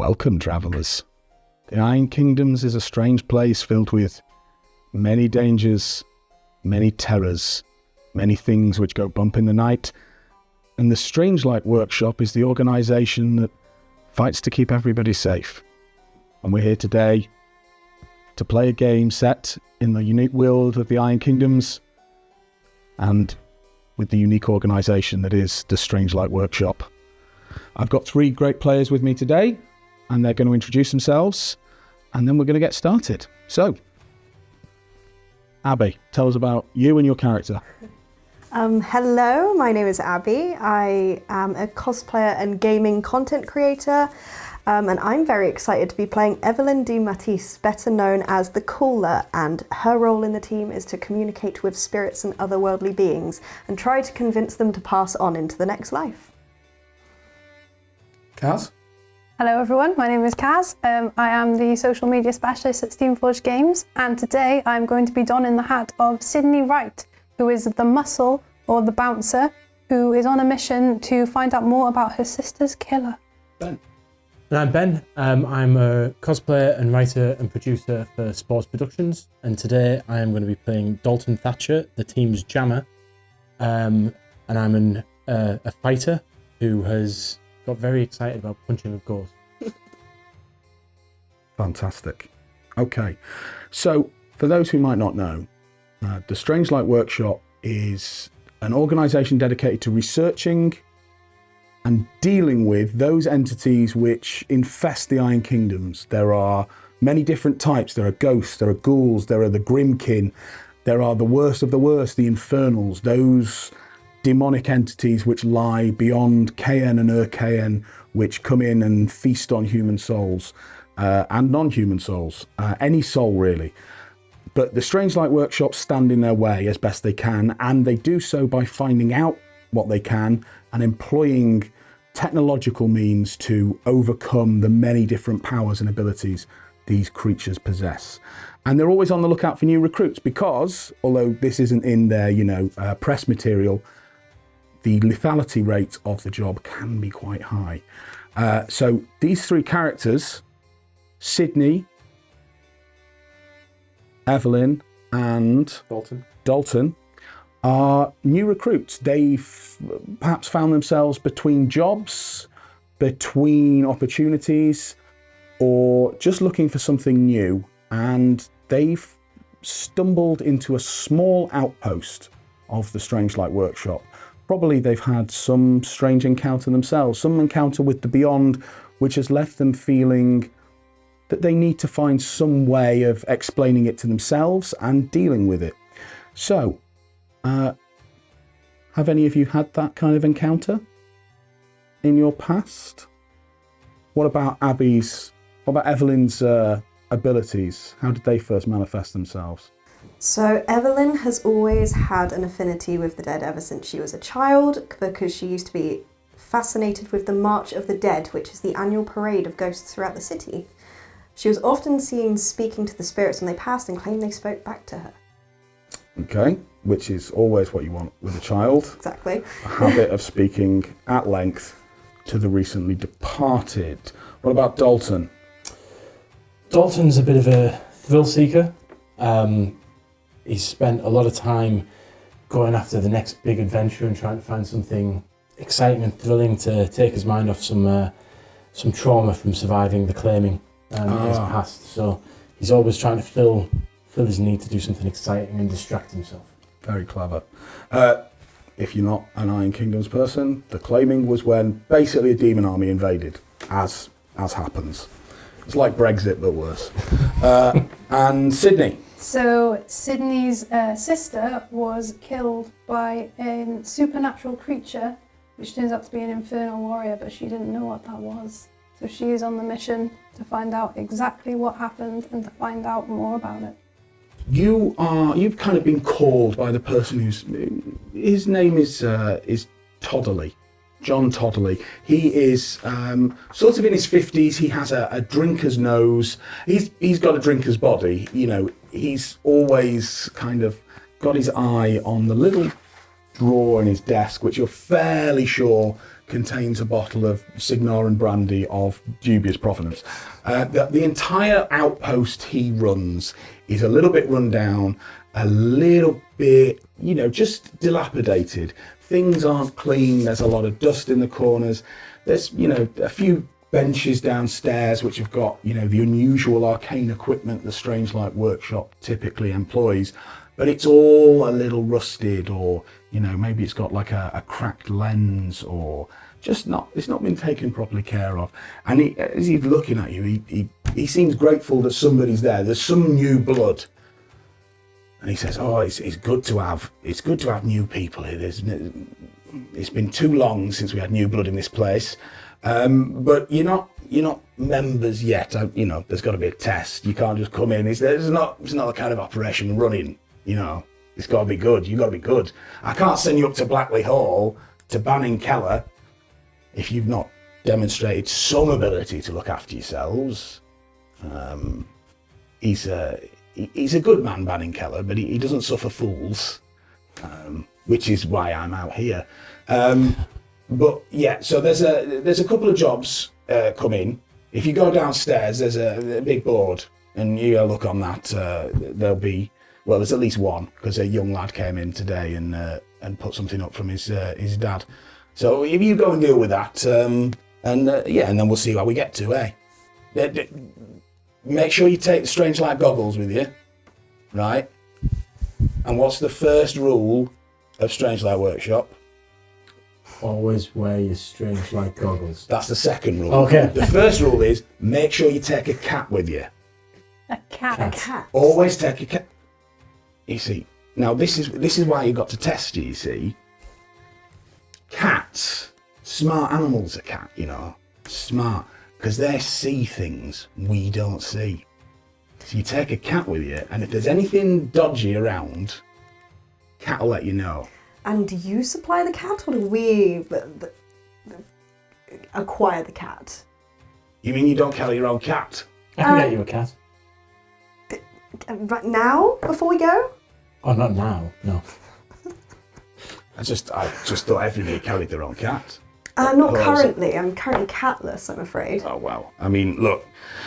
Welcome, travellers. The Iron Kingdoms is a strange place filled with many dangers, many terrors, many things which go bump in the night, and the Strangelight Workshop is the organisation that fights to keep everybody safe. And we're here today to play a game set in the unique world of the Iron Kingdoms and with the unique organisation that is the Strangelight Workshop. I've got three great players with me today, and they're going to introduce themselves, and then we're going to get started. So, Abi, tell us about you and your character. Hello, my name is Abi. I am a cosplayer and gaming content creator, and I'm very excited to be playing Evelyn de Matisse, better known as the Cooler, and her role in the team is to communicate with spirits and otherworldly beings and try to convince them to pass on into the next life. Kaz? Hello everyone, my name is Kaz. I am the social media specialist at Steamforged Games, and today I'm going to be donning the hat of Sydney Wright, who is the muscle, or the bouncer, who is on a mission to find out more about her sister's killer. Ben? And I'm Ben. I'm a cosplayer and writer and producer for Spores Productions, and today I am going to be playing Dalton Thatcher, the team's jammer, and I'm a fighter who has got very excited about punching a ghost. Fantastic. Okay, so for those who might not know, the Strangelight Workshop is an organisation dedicated to researching and dealing with those entities which infest the Iron Kingdoms. There are many different types. There are ghosts, there are ghouls, there are the Grimkin, there are the worst of the worst, the Infernals, those demonic entities which lie beyond KN and Ur-KN, which come in and feast on human souls and non-human souls, any soul really. But the Strangelight Workshop stand in their way as best they can, and they do so by finding out what they can and employing technological means to overcome the many different powers and abilities these creatures possess. And they're always on the lookout for new recruits because, although this isn't in their, press material, the lethality rate of the job can be quite high. So these three characters, Sydney, Evelyn, and Dalton, are new recruits. They've perhaps found themselves between jobs, between opportunities, or just looking for something new, and they've stumbled into a small outpost of the Strangelight Workshop. Probably they've had some strange encounter themselves, some encounter with the beyond, which has left them feeling that they need to find some way of explaining it to themselves and dealing with it. So, have any of you had that kind of encounter in your past? What about Evelyn's abilities? How did they first manifest themselves? So Evelyn has always had an affinity with the dead ever since she was a child, because she used to be fascinated with the March of the Dead, which is the annual parade of ghosts throughout the city. She was often seen speaking to the spirits when they passed and claimed they spoke back to her. Okay, which is always what you want with a child. Exactly. A habit of speaking at length to the recently departed. What about Dalton? Dalton's a bit of a thrill seeker. He's spent a lot of time going after the next big adventure and trying to find something exciting and thrilling to take his mind off some trauma from surviving the claiming in his past. So he's always trying to fill his need to do something exciting and distract himself. Very clever. If you're not an Iron Kingdoms person, the claiming was when basically a demon army invaded, as happens. It's like Brexit, but worse. And Sydney. So Sydney's sister was killed by a supernatural creature, which turns out to be an infernal warrior, but she didn't know what that was. So she is on the mission to find out exactly what happened and to find out more about it. You've kind of been called by the person his name is Todderly, John Todderly. He is sort of in his 50s. He has a drinker's nose. He's got a drinker's body. He's always kind of got his eye on the little drawer in his desk, which you're fairly sure contains a bottle of Signoran brandy of dubious provenance. The entire outpost he runs is a little bit run down, a little bit, just dilapidated. Things aren't clean. There's a lot of dust in the corners. There's, a few benches downstairs which have got, the unusual arcane equipment the Strangelight Workshop typically employs, but it's all a little rusted, or, maybe it's got like a cracked lens, or it's not been taken properly care of. And as he's looking at you, he seems grateful that somebody's there. There's some new blood. And he says, "Oh, it's good to have new people here. It's been too long since we had new blood in this place, but you're not members yet. There's got to be a test. You can't just come in. It's not the kind of operation running. It's got to be good. You've got to be good. I can't send you up to Blackley Hall to Banning Keller if you've not demonstrated some ability to look after yourselves." He's a good man, Banning Keller, but he doesn't suffer fools, which is why I'm out here. But yeah, so there's a couple of jobs come in. If you go downstairs, there's a big board, and you go look on that. There's at least one, because a young lad came in today and put something up from his dad. So if you go and deal with that, and then we'll see how we get to, eh? Make sure you take the Strangelight goggles with you, right? And what's the first rule of Strangelight Workshop? Always wear your Strangelight goggles. That's the second rule. Okay. The first rule is make sure you take a cat with you. A cat. Always take a cat. You see, now this is why you've got to test you see. Cats, smart animals, a cat, smart. Because they see things we don't see. So you take a cat with you, and if there's anything dodgy around, cat will let you know. And do you supply the cat, or do we acquire the cat? You mean you don't carry your own cat? I can get you a cat. Right now, before we go? Oh, not now, no. I just thought everybody carried their own cat. Not currently. I'm currently catless, I'm afraid. Oh, well. I mean, look,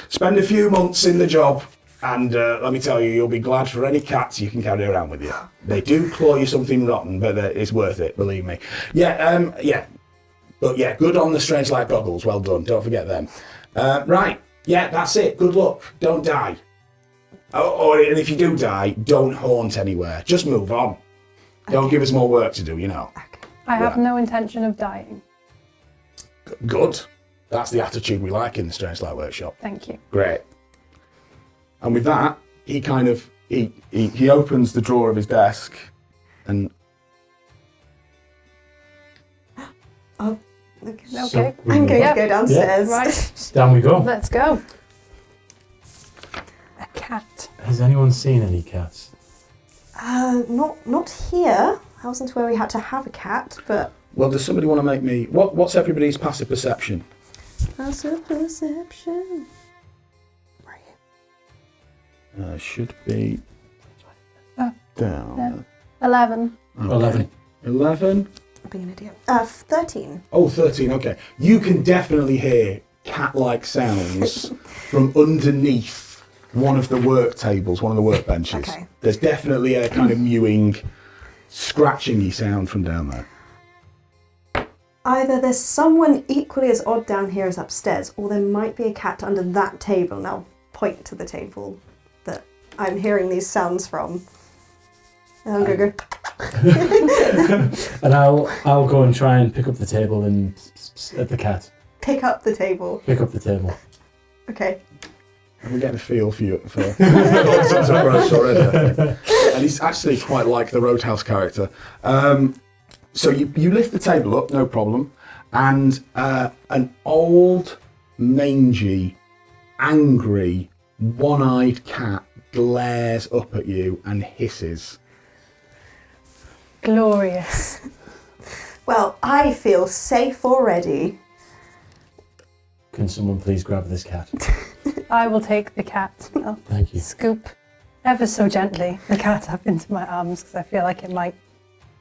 spend a few months in the job, and let me tell you, you'll be glad for any cats you can carry around with you. They do claw you something rotten, but it's worth it, believe me. Yeah. But yeah, good on the Strangelight goggles. Well done. Don't forget them. Right. Yeah, that's it. Good luck. Don't die. And if you do die, don't haunt anywhere. Just move on. Don't give us more work to do, Okay. I have no intention of dying. Good. That's the attitude we like in the Strangelight Workshop. Thank you. Great. And with that, he kind of he opens the drawer of his desk, and Okay. Okay. I'm going to go downstairs. Right. Down we go. Let's go. A cat. Has anyone seen any cats? Not here. That wasn't where we had to have a cat, but... well, does somebody want to make me... What's everybody's passive perception? Passive perception. Should be down. No. 11. Okay. 11. I'm being an idiot. 13. Oh, 13, okay. You can definitely hear cat-like sounds from underneath one of the work tables, one of the workbenches. Okay. There's definitely a kind of mewing, scratching-y sound from down there. Either there's someone equally as odd down here as upstairs, or there might be a cat under that table. Now, point to the table that I'm hearing these sounds from. And I'm going to go... And I'll go and try and pick up the table and at the cat. Pick up the table. Pick up the table. Okay. I'm getting a feel for you for Dolton's approach already, I think. And he's actually quite like the Roadhouse character. So you lift the table up, no problem, and an old, mangy, angry, one-eyed cat glares up at you and hisses. Glorious. Well, I feel safe already. Can someone please grab this cat? I will take the cat. I'll Thank you. scoop ever so gently the cat up into my arms because I feel like it might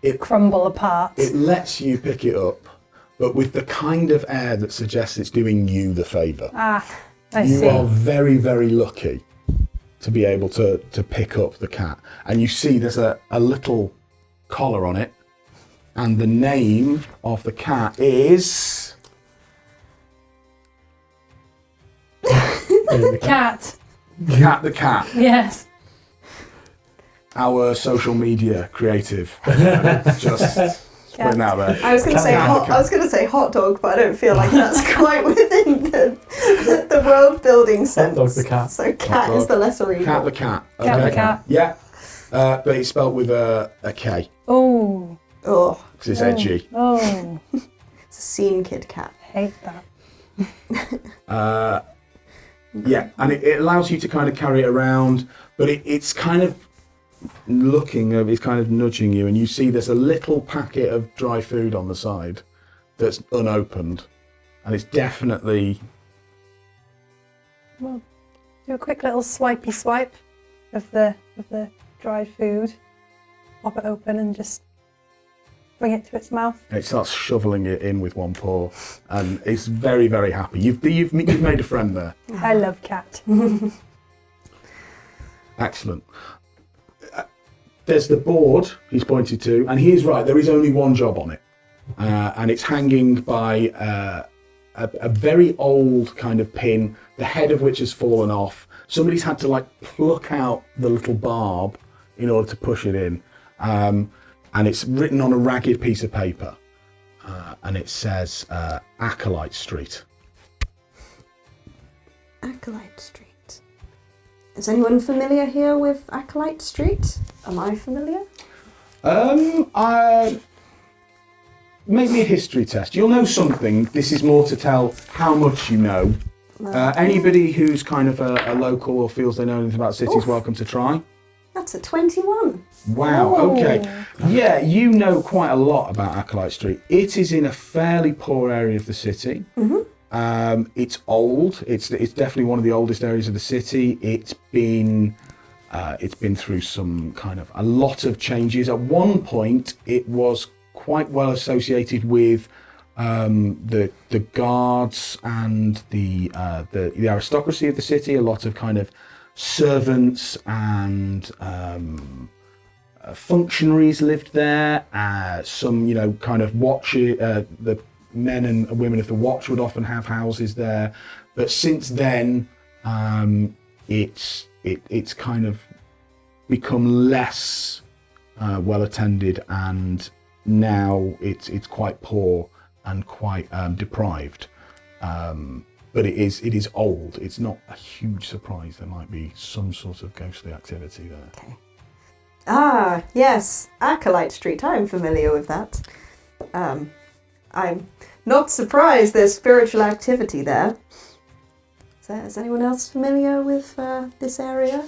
It crumble apart. It lets you pick it up, but with the kind of air that suggests it's doing you the favour. Ah, I You see. are very, very lucky to be able to pick up the cat. And you see there's a little collar on it, and the name of the cat is... Cat. Cat the Cat. Yes. Our social media creative. Just putting out there. I was going to say hot dog, but I don't feel like that's quite within the world building sense. Hot dog the cat. So cat is the lesser evil. Cat the Cat. Okay. Cat the Cat. Yeah. But it's spelled with a K, Oh. Oh, because it's edgy. Oh. it's a scene kid cat. Hate that. Yeah, and it allows you to kind of carry it around, but it's kind of it's kind of nudging you, and you see there's a little packet of dry food on the side that's unopened, and it's definitely... Well, do a quick little swipey swipe of the dried food. Pop it open and just bring it to its mouth. It starts shoveling it in with one paw, and it's very, very happy. You've made a friend there. I love cat. Excellent. There's the board he's pointed to, and he is right, there is only one job on it. And it's hanging by a very old kind of pin, the head of which has fallen off. Somebody's had to pluck out the little barb in order to push it in. And it's written on a ragged piece of paper. And it says Acolyte Street. Acolyte Street. Is anyone familiar here with Acolyte Street? Am I familiar? Make me a history test. You'll know something. This is more to tell how much you know. Anybody who's kind of a local or feels they know anything about cities, Oof. welcome to try. That's a 21. Wow, Oh. okay. Yeah, you know quite a lot about Acolyte Street. It is in a fairly poor area of the city. It's old. It's definitely one of the oldest areas of the city. It's been through some kind of a lot of changes. At one point, it was quite well associated with the guards and the aristocracy of the city. A lot of kind of servants and functionaries lived there. Some, kind of the men and women of the watch would often have houses there. But since then, it's kind of become less well attended, and now it's quite poor and quite deprived. But it is old. It's not a huge surprise there might be some sort of ghostly activity there. Okay. Ah, yes, Acolyte Street. I'm familiar with that. I'm not surprised there's spiritual activity there. Is anyone else familiar with this area?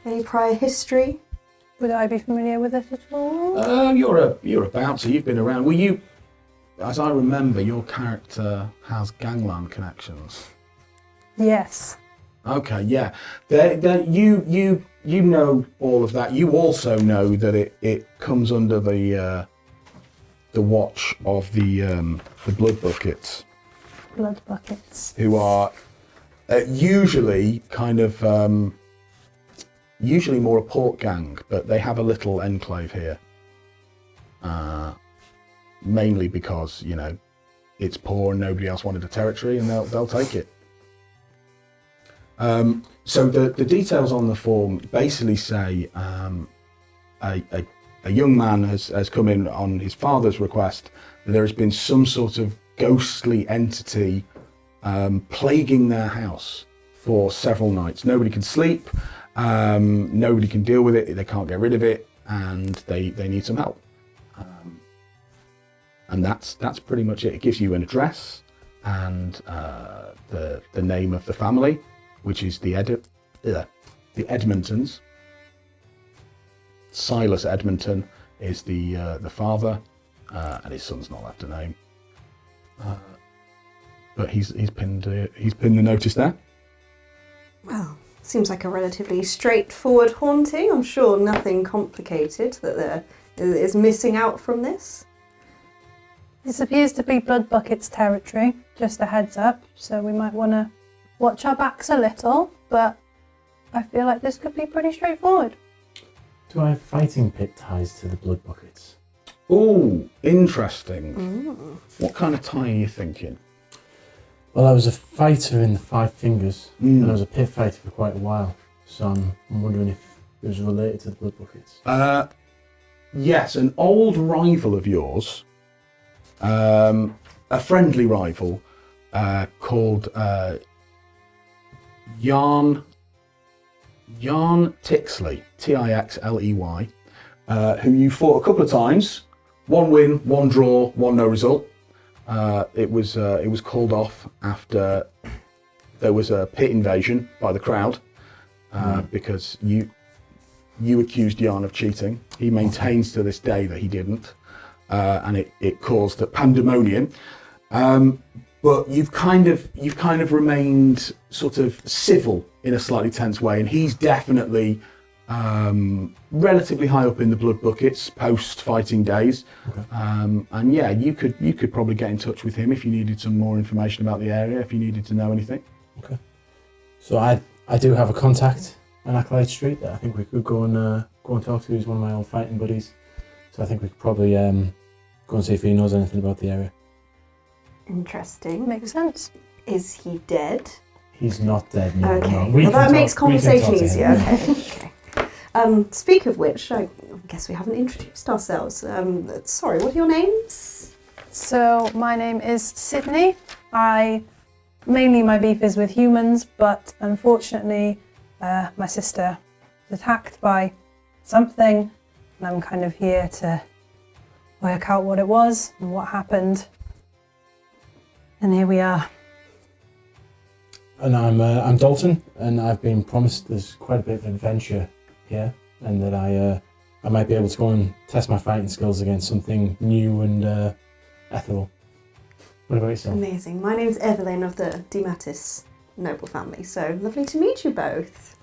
Any prior history? Would I be familiar with it at all? You're about to. You've been around. Well, you, as I remember, your character has gangland connections. Yes. Okay, yeah. You know all of that. You also know that it comes under the watch of the blood buckets, Blood buckets. who are usually kind of usually more a port gang, but they have a little enclave here. Mainly because it's poor and nobody else wanted a territory, and they'll take it. So the details on the form basically say a young man has come in on his father's request that there has been some sort of ghostly entity plaguing their house for several nights. Nobody can sleep, nobody can deal with it, they can't get rid of it, and they need some help. And that's pretty much it. It gives you an address and the name of the family, which is the Edmontons. Sylas Edmonton is the father, and his son's not left a name. But he's pinned the notice there. Well, seems like a relatively straightforward haunting. I'm sure nothing complicated that there is missing out from this. This appears to be Blood Bucket's territory, just a heads up, so we might want to watch our backs a little, but I feel like this could be pretty straightforward. Do I have fighting pit ties to the Blood Buckets? Oh, interesting. What kind of tie are you thinking? Well, I was a fighter in the Five Fingers, and I was a pit fighter for quite a while, so I'm wondering if it was related to the Blood Buckets. Yes, an old rival of yours, a friendly rival, called Yarn Tixley, Tixley, who you fought a couple of times. One win, one draw, one no result. It was called off after there was a pit invasion by the crowd because you accused Yarn of cheating. He maintains to this day that he didn't, and it caused a pandemonium. But you've kind of remained sort of civil in a slightly tense way, and he's definitely relatively high up in the Blood Buckets post-fighting days. Okay. And yeah, you could probably get in touch with him if you needed some more information about the area, if you needed to know anything. Okay. So I do have a contact on Acolyte Street that I think we could go and talk to. He's one of my old fighting buddies. So I think we could probably go and see if he knows anything about the area. Interesting. Makes sense. Is he dead? He's not dead, no. Okay. No. Well, that makes we can conversation talk to easier. him. Okay. Speak of which, I guess we haven't introduced ourselves. Sorry, what are your names? So my name is Sydney. Mainly my beef is with humans, but unfortunately my sister was attacked by something, and I'm kind of here to work out what it was and what happened. And here we are. And I'm Dalton, and I've been promised there's quite a bit of adventure here, and that I might be able to go and test my fighting skills against something new and ethereal. What about yourself? Amazing. My name's Evelyn of the Dematis noble family, so lovely to meet you both.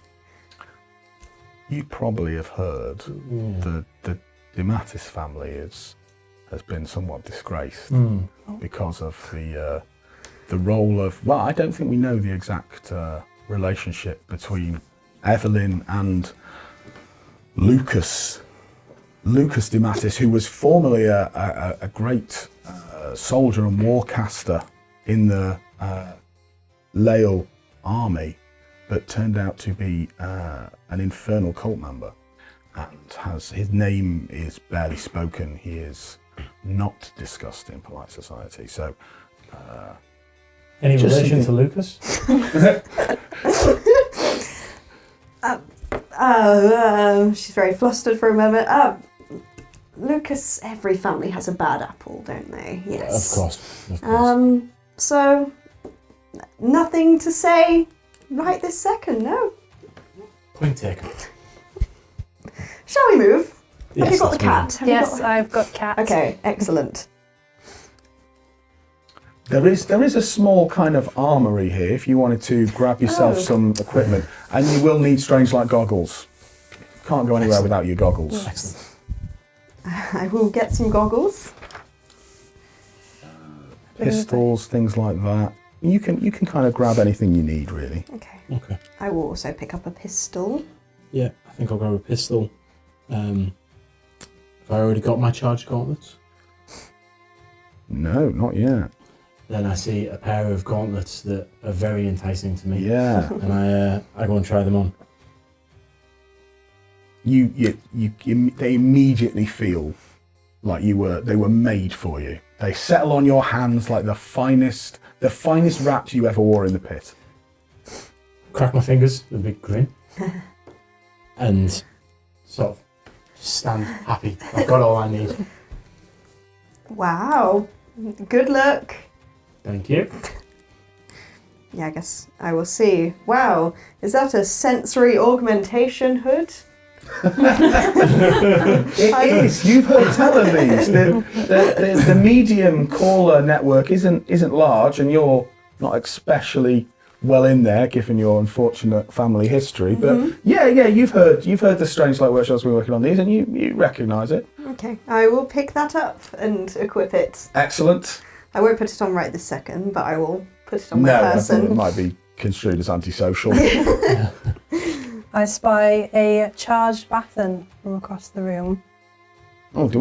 You probably have heard the Dematis family has been somewhat disgraced because of the role of, well, I don't think we know the exact relationship between Evelyn and Lucas Dematis, who was formerly a great soldier and warcaster in the Lael army, but turned out to be an infernal cult member, and his name is barely spoken. He is not discussed in polite society. So, any just relation something- to Lucas? She's very flustered for a moment. Lucas, every family has a bad apple, don't they? Yes. Of course. So, nothing to say right this second, no? Point taken. Shall we move? Yes, Have you got the let's move on. cat? Have you Yes, got- I've got cats. Okay, excellent. There is a small kind of armory here if you wanted to grab yourself some equipment, and you will need Strangelight goggles. Can't go anywhere without your goggles. Excellent. I will get some goggles. Pistols, things like that. You can kind of grab anything you need, really. Okay. Okay. I will also pick up a pistol. Yeah, I think I'll grab a pistol. Have I already got my charged gauntlets? No, not yet. Then I see a pair of gauntlets that are very enticing to me. Yeah. And I go and try them on. They immediately feel like they were made for you. They settle on your hands like the finest wraps you ever wore in the pit. Crack my fingers with a big grin. And sort of stand happy. I've got all I need. Wow. Good luck. Thank you. Yeah, I guess I will see. Wow, is that a sensory augmentation hood? It is. You've heard tell of these. The medium caller network isn't large, and you're not especially well in there, given your unfortunate family history. But yeah, you've heard the Strangelight Workshops we're working on these, and you recognise it. Okay, I will pick that up and equip it. Excellent. I won't put it on right this second, but I will put it on my No, I person. thought it might be construed as antisocial. I spy a charged baton from across the room. Oh, do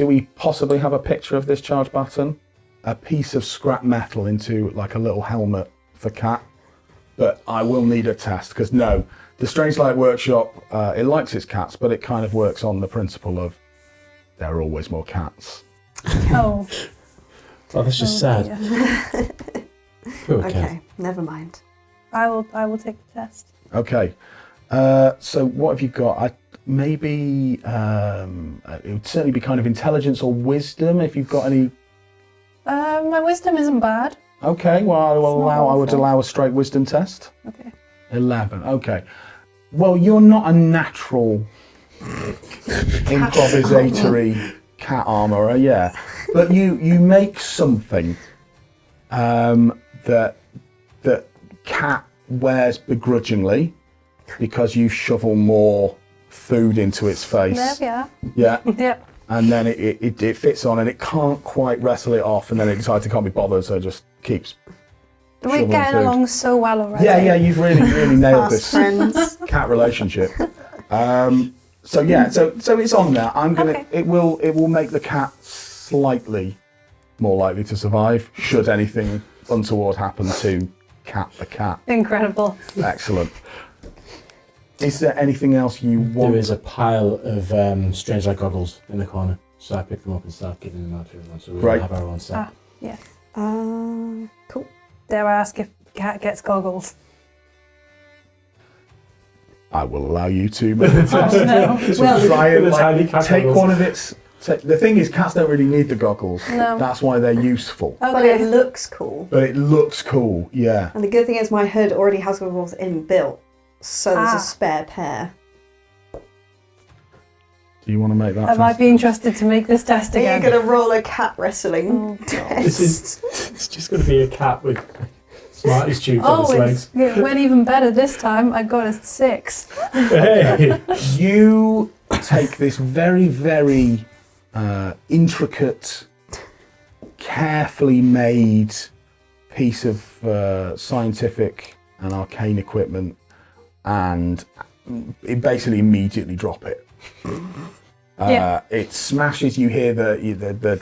we possibly have a picture of this charged baton? A piece of scrap metal into like a little helmet for Cat. But I will need a test, because no, the Strangelight Workshop, it likes its cats, but it kind of works on the principle of there are always more cats. Oh. Oh, that's just sad. Dear. Poor Okay, cat. never mind. I will take the test. Okay, so what have you got? Maybe it would certainly be kind of intelligence or wisdom if you've got any. My wisdom isn't bad. Okay, well I would allow a straight wisdom test. Okay. 11. Okay. Well, you're not a natural improvisatory cat armourer, yeah, but you make something that Cat wears begrudgingly because you shovel more food into its face. There we are. Yeah. Yep. And then it fits on and it can't quite wrestle it off, and then it decides it can't be bothered, so it just keeps. We're shoveling getting food. along so well already. Yeah, you've really nailed Fast this friends. cat relationship. So it's on there. Okay. It will make the cat slightly more likely to survive should anything untoward happen to Cat the cat. Incredible. Excellent. Is there anything else you want? There is a pile of Strangelight goggles in the corner, so I pick them up and start giving them out to everyone, so we Great. all have our own set. Ah, yes. Cool. Dare I ask if cat gets goggles? I will allow you to make a test. Oh, no. to Well, try and with the tiny cat take goggles. one of its. The thing is, cats don't really need the goggles. No. That's why they're useful. But it Okay. looks cool. But it looks cool, yeah. And the good thing is my hood already has goggles inbuilt, so there's Ah. a spare pair. Do you want to make that I test? might be interested to make this test Are you again. going to roll a cat wrestling Oh, God. test? It's just going to be a cat with Smarties tubes on Oh, its legs. it went even better this time. I got a 6. Hey! You take this very intricate, carefully made piece of scientific and arcane equipment, and it basically immediately drop it. Yeah. It smashes. You hear the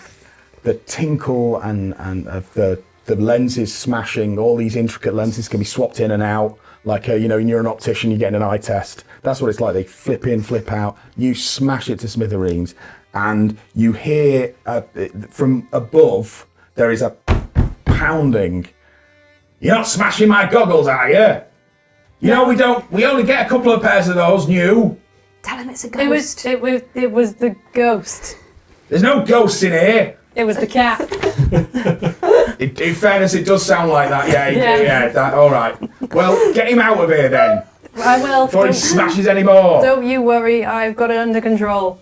tinkle and of the lenses smashing. All these intricate lenses can be swapped in and out. Like, you're an optician, you're getting an eye test. That's what it's like. They flip in, flip out. You smash it to smithereens. And you hear from above, there is a pounding. You're not smashing my goggles, are you? We only get a couple of pairs of those new. Tell him it's a ghost. It was the ghost. There's no ghosts in here. It was the cat. In fairness, it does sound like that. Yeah. All right. Well, get him out of here then, I will. before he smashes any more. Don't you worry. I've got it under control.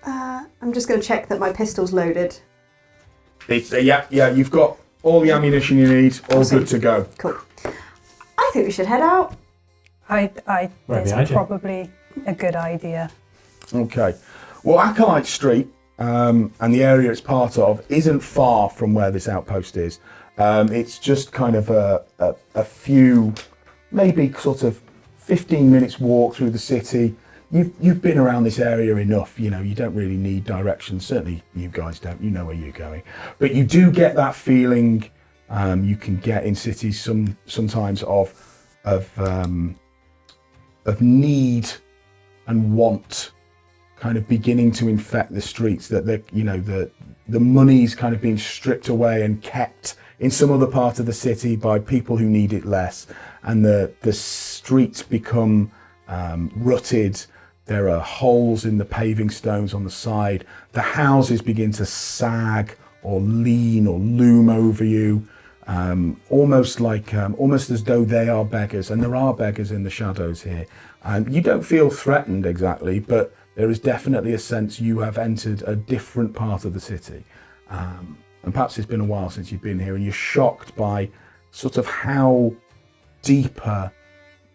I'm just going to check that my pistol's loaded. It's you've got all the ammunition you need, all Awesome. good to go. Cool. I think we should head out. Right It's behind you. probably a good idea. Okay. Well, Acolyte Street and the area it's part of isn't far from where this outpost is. It's just kind of a few, maybe sort of 15 minutes walk through the city. You've been around this area enough, you don't really need directions. Certainly you guys don't, you know where you're going. But you do get that feeling you can get in cities sometimes of need and want kind of beginning to infect the streets, that the money's kind of being stripped away and kept in some other part of the city by people who need it less, and the streets become rutted. There are holes in the paving stones on the side. The houses begin to sag or lean or loom over you, almost as though they are beggars, and there are beggars in the shadows here. You don't feel threatened exactly, but there is definitely a sense you have entered a different part of the city. And perhaps it's been a while since you've been here, and you're shocked by sort of how deeper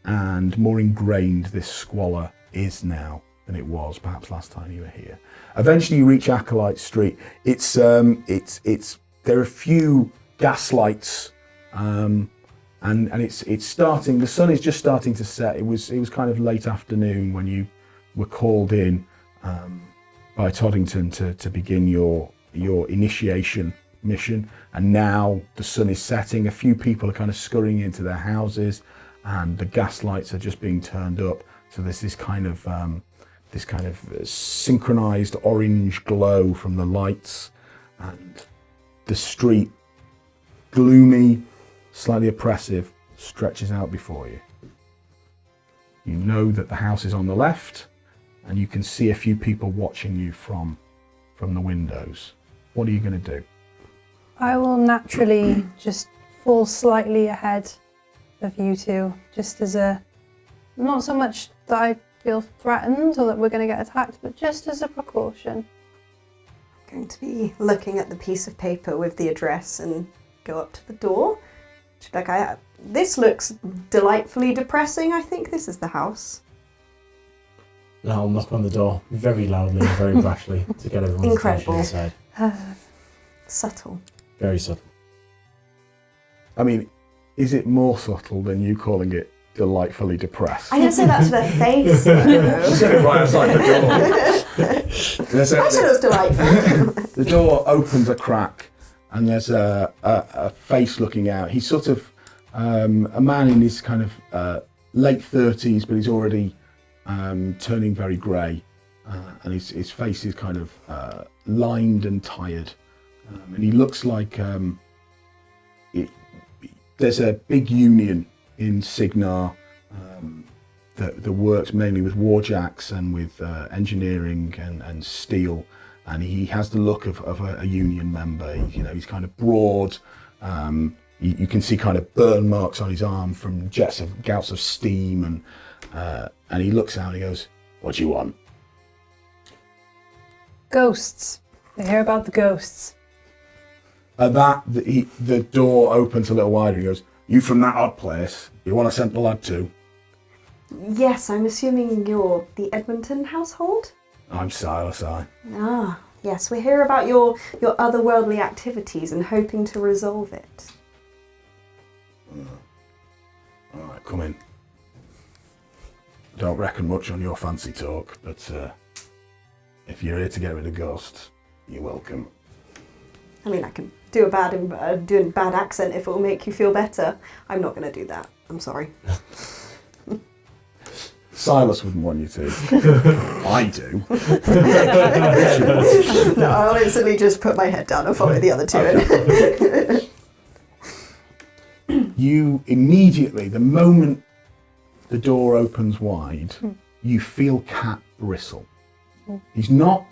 and more ingrained this squalor is now than it was perhaps last time you were here. Eventually you reach Acolyte Street. It's there are a few gas lights, and it's starting. The sun is just starting to set. It was kind of late afternoon when you were called in by Toddington to begin your initiation mission, and now the sun is setting. A few people are kind of scurrying into their houses, and the gas lights are just being turned up. So there's this kind of synchronized orange glow from the lights, and the street, gloomy, slightly oppressive, stretches out before you. You know that the house is on the left, and you can see a few people watching you from the windows. What are you going to do? I will naturally just fall slightly ahead of you two, just as not so much that I feel threatened or that we're going to get attacked, but just as a precaution. I'm going to be looking at the piece of paper with the address and go up to the door. This looks delightfully depressing. I think this is the house. And I'll knock on the door very loudly and very brashly to get everyone's attention inside. Subtle. Very subtle. I mean, is it more subtle than you calling it delightfully depressed? I didn't say that to their face. You said it right outside the door. I said it was delightful. The door opens a crack, and there's a face looking out. He's sort of a man in his kind of late 30s, but he's already turning very grey, and his face is kind of lined and tired, and he looks like there's a big union in Signar that works mainly with warjacks and with engineering and steel, and he has the look of a union member. He's kind of broad. You can see kind of burn marks on his arm from gouts of steam, and he looks out and he goes, "What do you want?" Ghosts. I hear about the ghosts. At that, the door opens a little wider. He goes, "You from that odd place? You want to send the lad too?" Yes, I'm assuming you're the Edmonton household? I'm Sylas, Ah, yes, we hear about your otherworldly activities and hoping to resolve it. All right, come in. Don't reckon much on your fancy talk, but if you're here to get rid of ghosts, you're welcome. I mean, I can do a bad accent if it will make you feel better. I'm not going to do that. I'm sorry. Sylas wouldn't want you to. I do. No, I'll instantly just put my head down and follow the other two. Okay. You immediately, the moment the door opens wide, you feel Cat bristle. He's not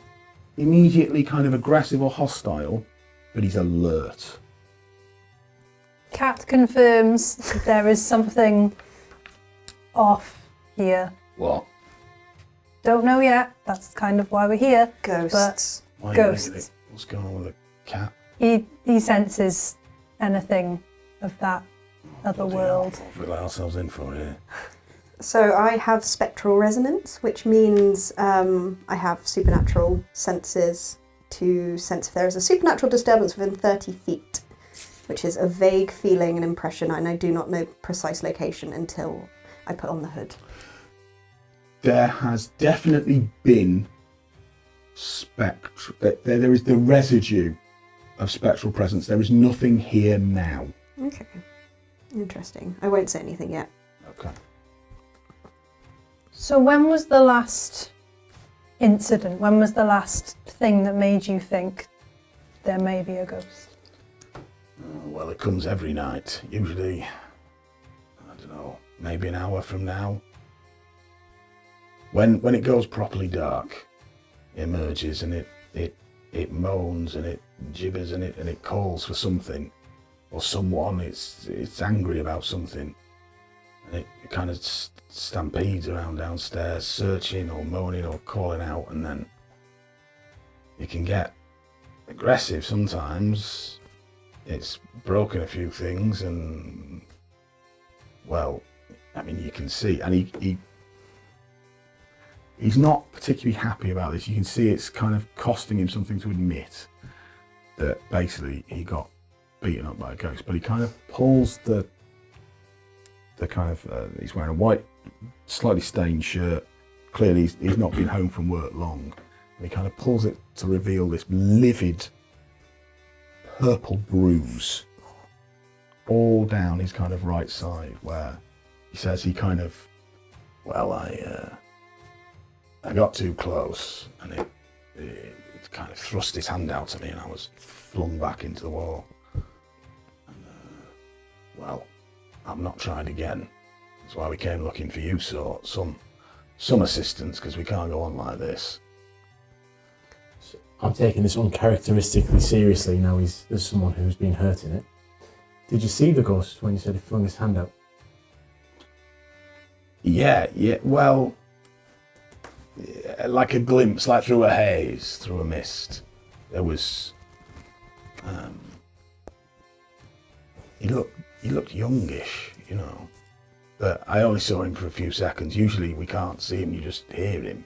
immediately kind of aggressive or hostile, but he's alert. Cat confirms that there is something off here. What? Don't know yet. That's kind of why we're here. Ghosts. Why are you Ghosts. making it? What's going on with the cat? He senses anything of that other world. What have we let ourselves in for here? So I have spectral resonance, which means I have supernatural senses to sense if there is a supernatural disturbance within 30 feet, which is a vague feeling and impression, and I do not know precise location until I put on the hood. There has definitely been there is the residue of spectral presence. There is nothing here now. Okay. Interesting. I won't say anything yet. Okay. So when was the last incident? When was the last thing that made you think there may be a ghost? Well, it comes every night. Usually, I don't know, maybe an hour from now. When it goes properly dark, it emerges and it moans and it gibbers and it calls for something or someone. It's angry about something, and it kind of stampedes around downstairs, searching or moaning or calling out, and then it can get aggressive sometimes. it's broken a few things, and well, I mean, you can see, and he's not particularly happy about this. You can see it's kind of costing him something to admit that basically he got beaten up by a ghost. But he kind of pulls the kind of he's wearing a white, slightly stained shirt. Clearly, he's not been home from work long. And he kind of pulls it to reveal this livid purple bruise all down his kind of right side, where he says he kind of, well, I got too close, and it kind of thrust his hand out at me, and I was flung back into the wall. And, well, I'm not trying again. That's why we came looking for you, so some assistance, because we can't go on like this. So I'm taking this uncharacteristically seriously now. There's someone who's been hurt in it. Did you see the ghost when you said he flung his hand out? Yeah, well, like a glimpse, like through a haze, through a mist. There was, he looked youngish, you know, but I only saw him for a few seconds. Usually we can't see him, you just hear him,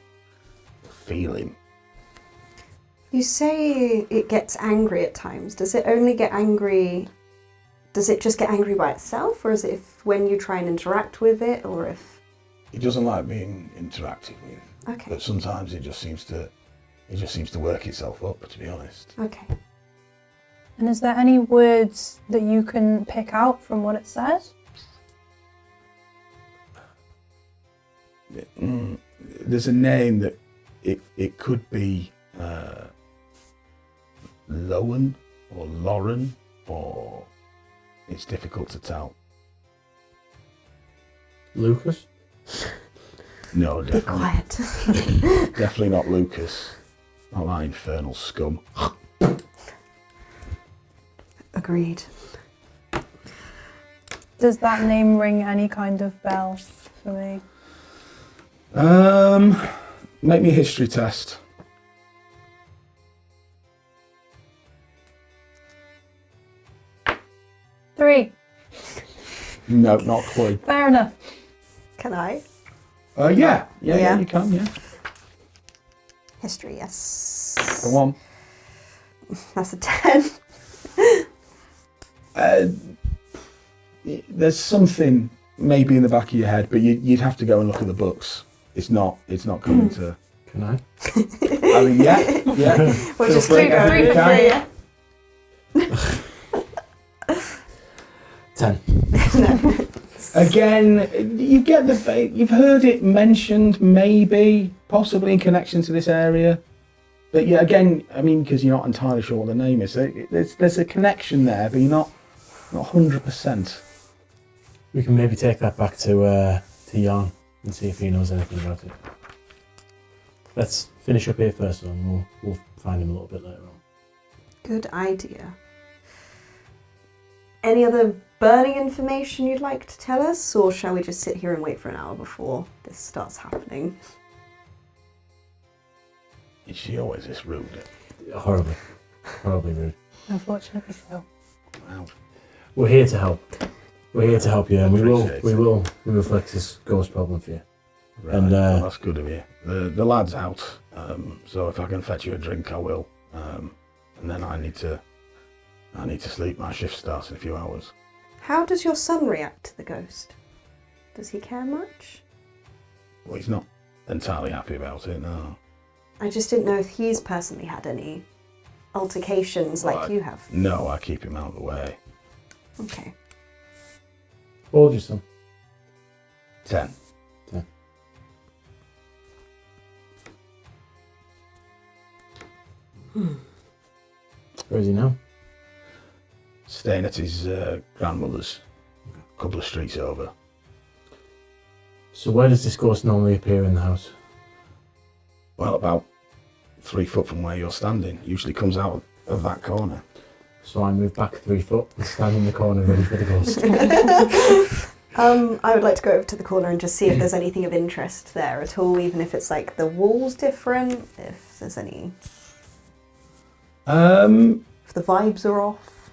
feel him. You say it gets angry at times. Does it only get angry? Does it just get angry by itself, or is it when you try and interact with it, or if? He doesn't like being interacted with. Okay. But sometimes it just seems to work itself up, to be honest. Okay. And is there any words that you can pick out from what it says? There's a name that it could be Lowen or Lauren, or it's difficult to tell. Lucas? No, Be definitely. quiet. Definitely not Lucas. Not that infernal scum. Agreed. Does that name ring any kind of bell for me? Make me a history test. 3. No, not clue. Fair enough. Can I? Yeah, Yeah. you can, yeah. History, yes. Go on. That's a 10. There's something maybe in the back of your head, but you'd have to go and look at the books. It's not coming to. Can I? I mean, yeah. We'll Feel just free, do everybody 3 for can. 3, yeah? 10. Again, you get you've heard it mentioned, maybe, possibly in connection to this area. But yeah, again, I mean, because you're not entirely sure what the name is. There's a connection there, but you're not 100%. We can maybe take that back to Jan and see if he knows anything about it. Let's finish up here first, and we'll find him a little bit later on. Good idea. Any other burning information you'd like to tell us, or shall we just sit here and wait for an hour before this starts happening? Is she always this rude? Horribly rude. Unfortunately so. Wow. We're here to help. We're here to help you, and we Appreciate it. will fix this ghost problem for you. Right, And, well, that's good of you. The lad's out, so if I can fetch you a drink, I will. And then I need to sleep. My shift starts in a few hours. How does your son react to the ghost? Does he care much? Well, he's not entirely happy about it, no. I just didn't know if he's personally had any altercations like Well, you have. No, I keep him out of the way. Okay. How old is your son? 10. Where is he now? Staying at his grandmother's, a couple of streets over. So where does this ghost normally appear in the house? Well, about 3 foot from where you're standing. Usually comes out of that corner. So I move back 3 foot and stand in the corner ready for the ghost. I would like to go over to the corner and just see if there's anything of interest there at all, even if it's like the wall's different, if there's any... If the vibes are off.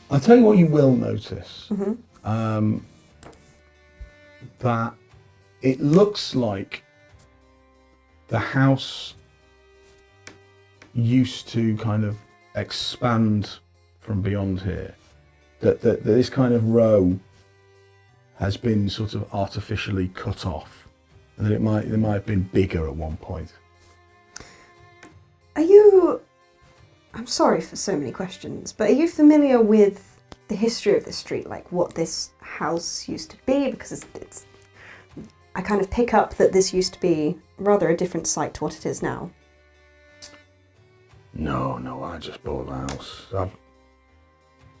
I'll tell you what you will notice. Mm-hmm. That it looks like the house used to kind of expand from beyond here. That this kind of row has been sort of artificially cut off, and that it might have been bigger at one point. I'm sorry for so many questions, but are you familiar with the history of this street, like what this house used to be? Because I kind of pick up that this used to be rather a different site to what it is now. No, I just bought the house. I've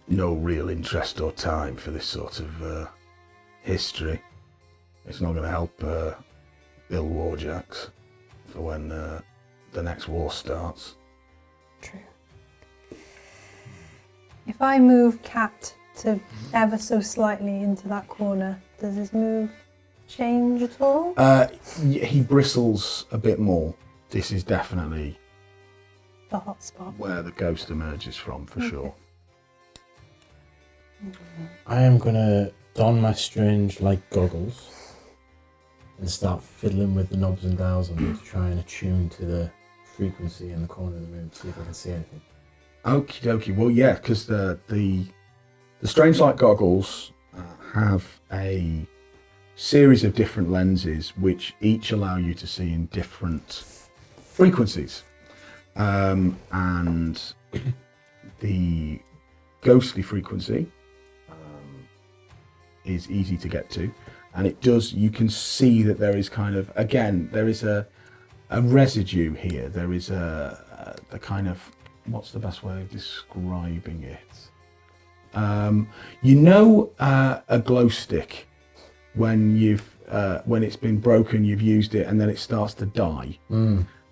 no real interest or time for this sort of history. It's not going to help Bill Warjacks for when the next war starts. True. If I move Cat to ever so slightly into that corner, does his move change at all? He bristles a bit more. This is definitely The hot spot. where the ghost emerges from, for sure. I am gonna don my strange light goggles and start fiddling with the knobs and dials on them to try and attune to the frequency in the corner of the room to see if I can see anything. Okie dokie. Well, yeah, because the strange light goggles have a series of different lenses which each allow you to see in different frequencies. And the ghostly frequency is easy to get to, and you can see that there is kind of, again, there is a residue here. There is the kind of, what's the best way of describing it? A glow stick, when it's been broken, you've used it, and then it starts to die.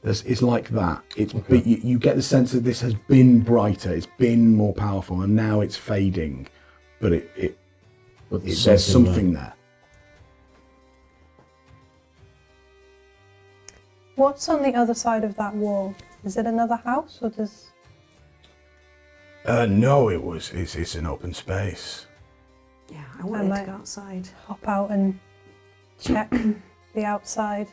It's like that. But you get the sense that this has been brighter, it's been more powerful, and now it's fading. But there's something there. What's on the other side of that wall? Is it another house, or does... No, it's an open space. Yeah, I wanted to might- go outside. hop out and check the outside?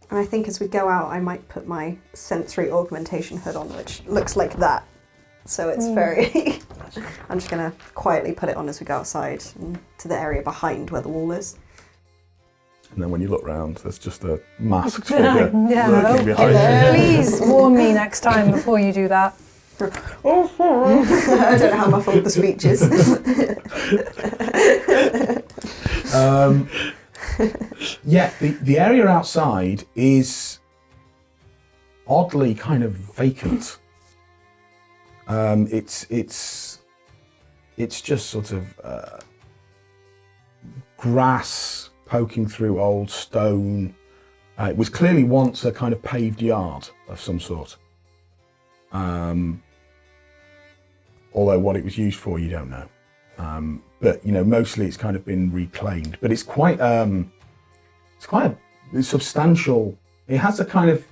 And I think as we go out, I might put my sensory augmentation hood on, which looks like that. So it's very... I'm just going to quietly put it on as we go outside and to the area behind where the wall is. And then when you look round, there's just a masked figure Yeah. lurking behind you. Please warn me next time before you do that. I don't know how muffled the speech is. Yeah, the area outside is oddly kind of vacant. It's just sort of grass poking through old stone. It was clearly once a kind of paved yard of some sort. Although what it was used for, you don't know. But mostly it's kind of been reclaimed. But it's quite a substantial. It has a kind of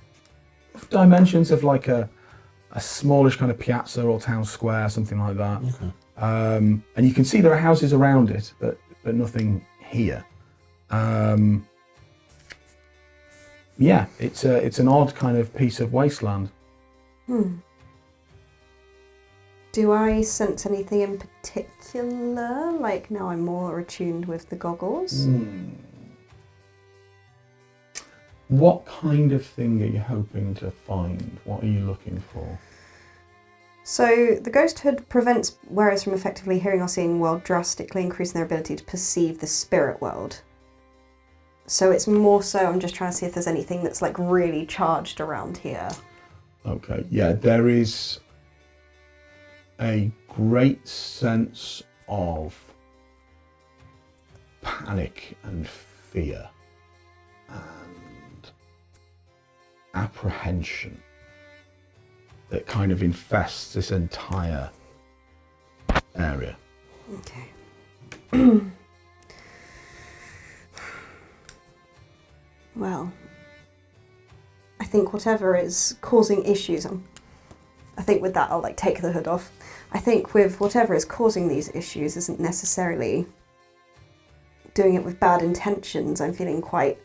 dimensions of like a smallish kind of piazza or town square, something like that. Okay. And you can see there are houses around it, but nothing here. Yeah, it's an odd kind of piece of wasteland. Do I sense anything in particular? Like now I'm more attuned with the goggles? What kind of thing are you hoping to find? What are you looking for? So the ghost hood prevents wearers from effectively hearing or seeing while drastically increasing their ability to perceive the spirit world. So it's more so I'm just trying to see if there's anything that's like really charged around here. Okay, yeah, there is a great sense of panic and fear and apprehension that kind of infests this entire area. Okay. Well, I think whatever is causing issues, I think with that I'll like take the hood off. I think with whatever is causing these issues isn't necessarily doing it with bad intentions. I'm feeling quite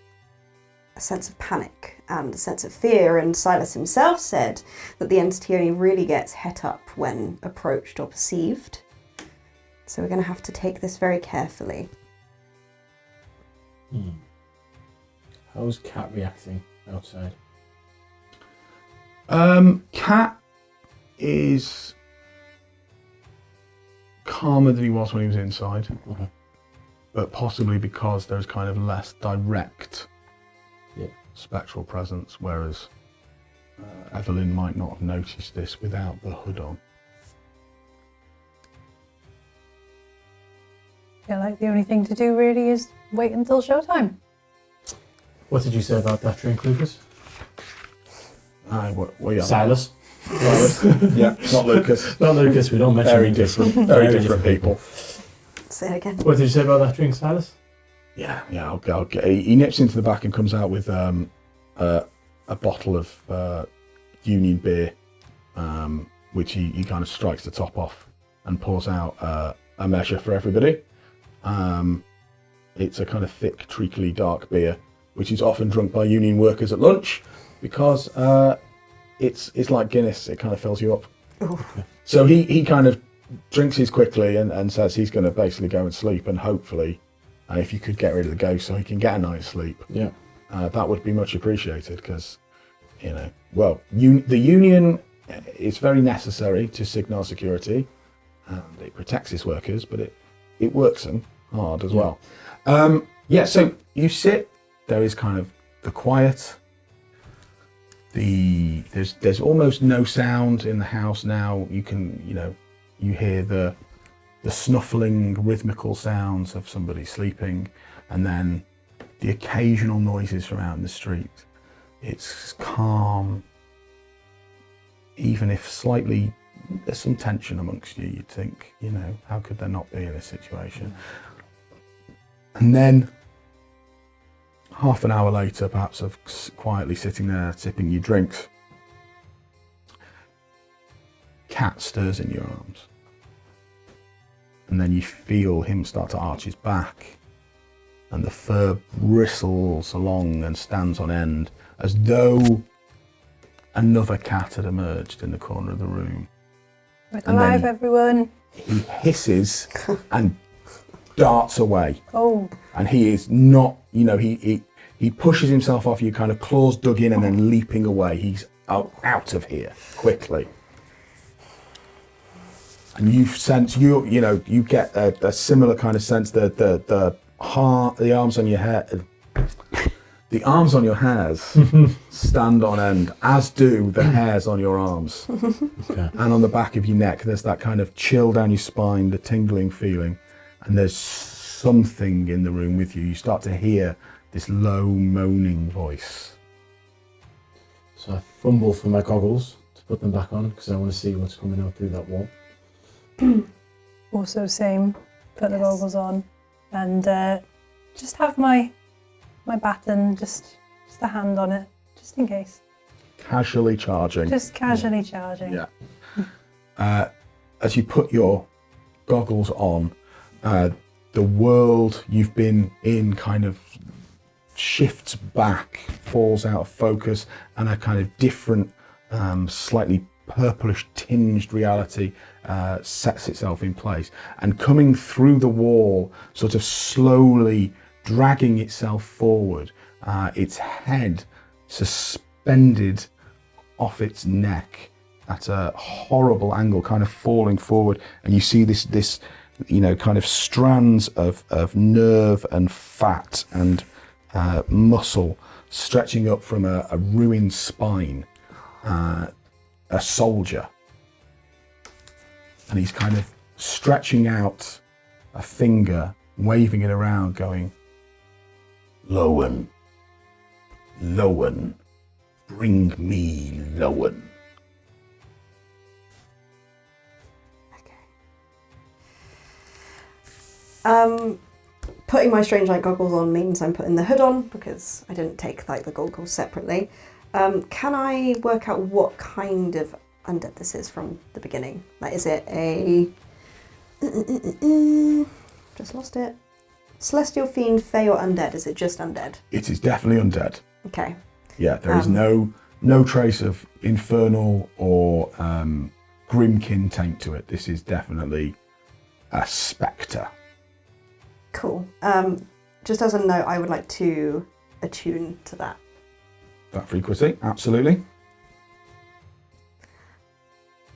a sense of panic and a sense of fear, and Sylas himself said that the entity only really gets het up when approached or perceived. So we're going to have to take this very carefully. How's Cat reacting outside? Cat is calmer than he was when he was inside, Okay. but possibly because there's kind of less direct spectral presence, whereas Evelyn might not have noticed this without the hood on. Yeah, like the only thing to do really is wait until showtime. What did you say about that drink, Lucas? Well, yeah. Sylas? Yeah, not Lucas. Not Lucas, we don't mention Very him. different, very different people. Say it again. What did you say about that drink, Sylas? Yeah, I'll get. He nips into the back and comes out with a bottle of Union beer, which he kind of strikes the top off and pours out a measure for everybody. It's a kind of thick, treacly, dark beer, which is often drunk by union workers at lunch because it's like Guinness. It kind of fills you up. Ooh. So he kind of drinks his quickly and says he's going to basically go and sleep, and hopefully, if you could get rid of the ghost so he can get a night's sleep, that would be much appreciated, because, the union is very necessary to signal security, and it protects its workers, but it works them hard as well. So you sit, there is kind of the quiet, there's almost no sound in the house now. You can, you hear the snuffling rhythmical sounds of somebody sleeping, and then the occasional noises from out in the street. It's calm, even if slightly there's some tension amongst you. You'd think, how could there not be in this situation? And then half an hour later, perhaps, of quietly sitting there sipping your drinks, Cat stirs in your arms. And then you feel him start to arch his back, and the fur bristles along and stands on end, as though another cat had emerged in the corner of the room. We're alive, everyone. He hisses and darts away. Oh. And he is not, he pushes himself off you, kind of claws dug in and then leaping away. He's out of here quickly. And you sense, you get a similar kind of sense that the arms on your head, the arms on your hairs stand on end, as do the hairs on your arms. Okay. And on the back of your neck. There's that kind of chill down your spine, the tingling feeling. And there's something in the room with you. You start to hear this low moaning voice. So I fumble for my goggles to put them back on, because I want to see what's coming out through that wall. Also same, put the goggles on, and just have my baton, just a hand on it, just in case. Casually charging. Just casually charging. Yeah. As you put your goggles on, the world you've been in kind of shifts back, falls out of focus, and a kind of different, slightly purplish tinged reality sets itself in place. And coming through the wall, sort of slowly dragging itself forward, its head suspended off its neck at a horrible angle, kind of falling forward, and you see this kind of strands of nerve and fat and muscle stretching up from a ruined spine, a soldier, and he's kind of stretching out a finger, waving it around, going, "Lowen, Lowen, bring me Lowen." Putting my Strangelight goggles on means I'm putting the hood on, because I didn't take the goggles separately. Can I work out what kind of undead this is from the beginning. Like, is it a... just lost it. Celestial fiend, fey, or undead? Is it just undead? It is definitely undead. Okay. Yeah, there is no trace of infernal or grimkin taint to it. This is definitely a spectre. Cool. Just as a note, I would like to attune to that. That frequency, absolutely.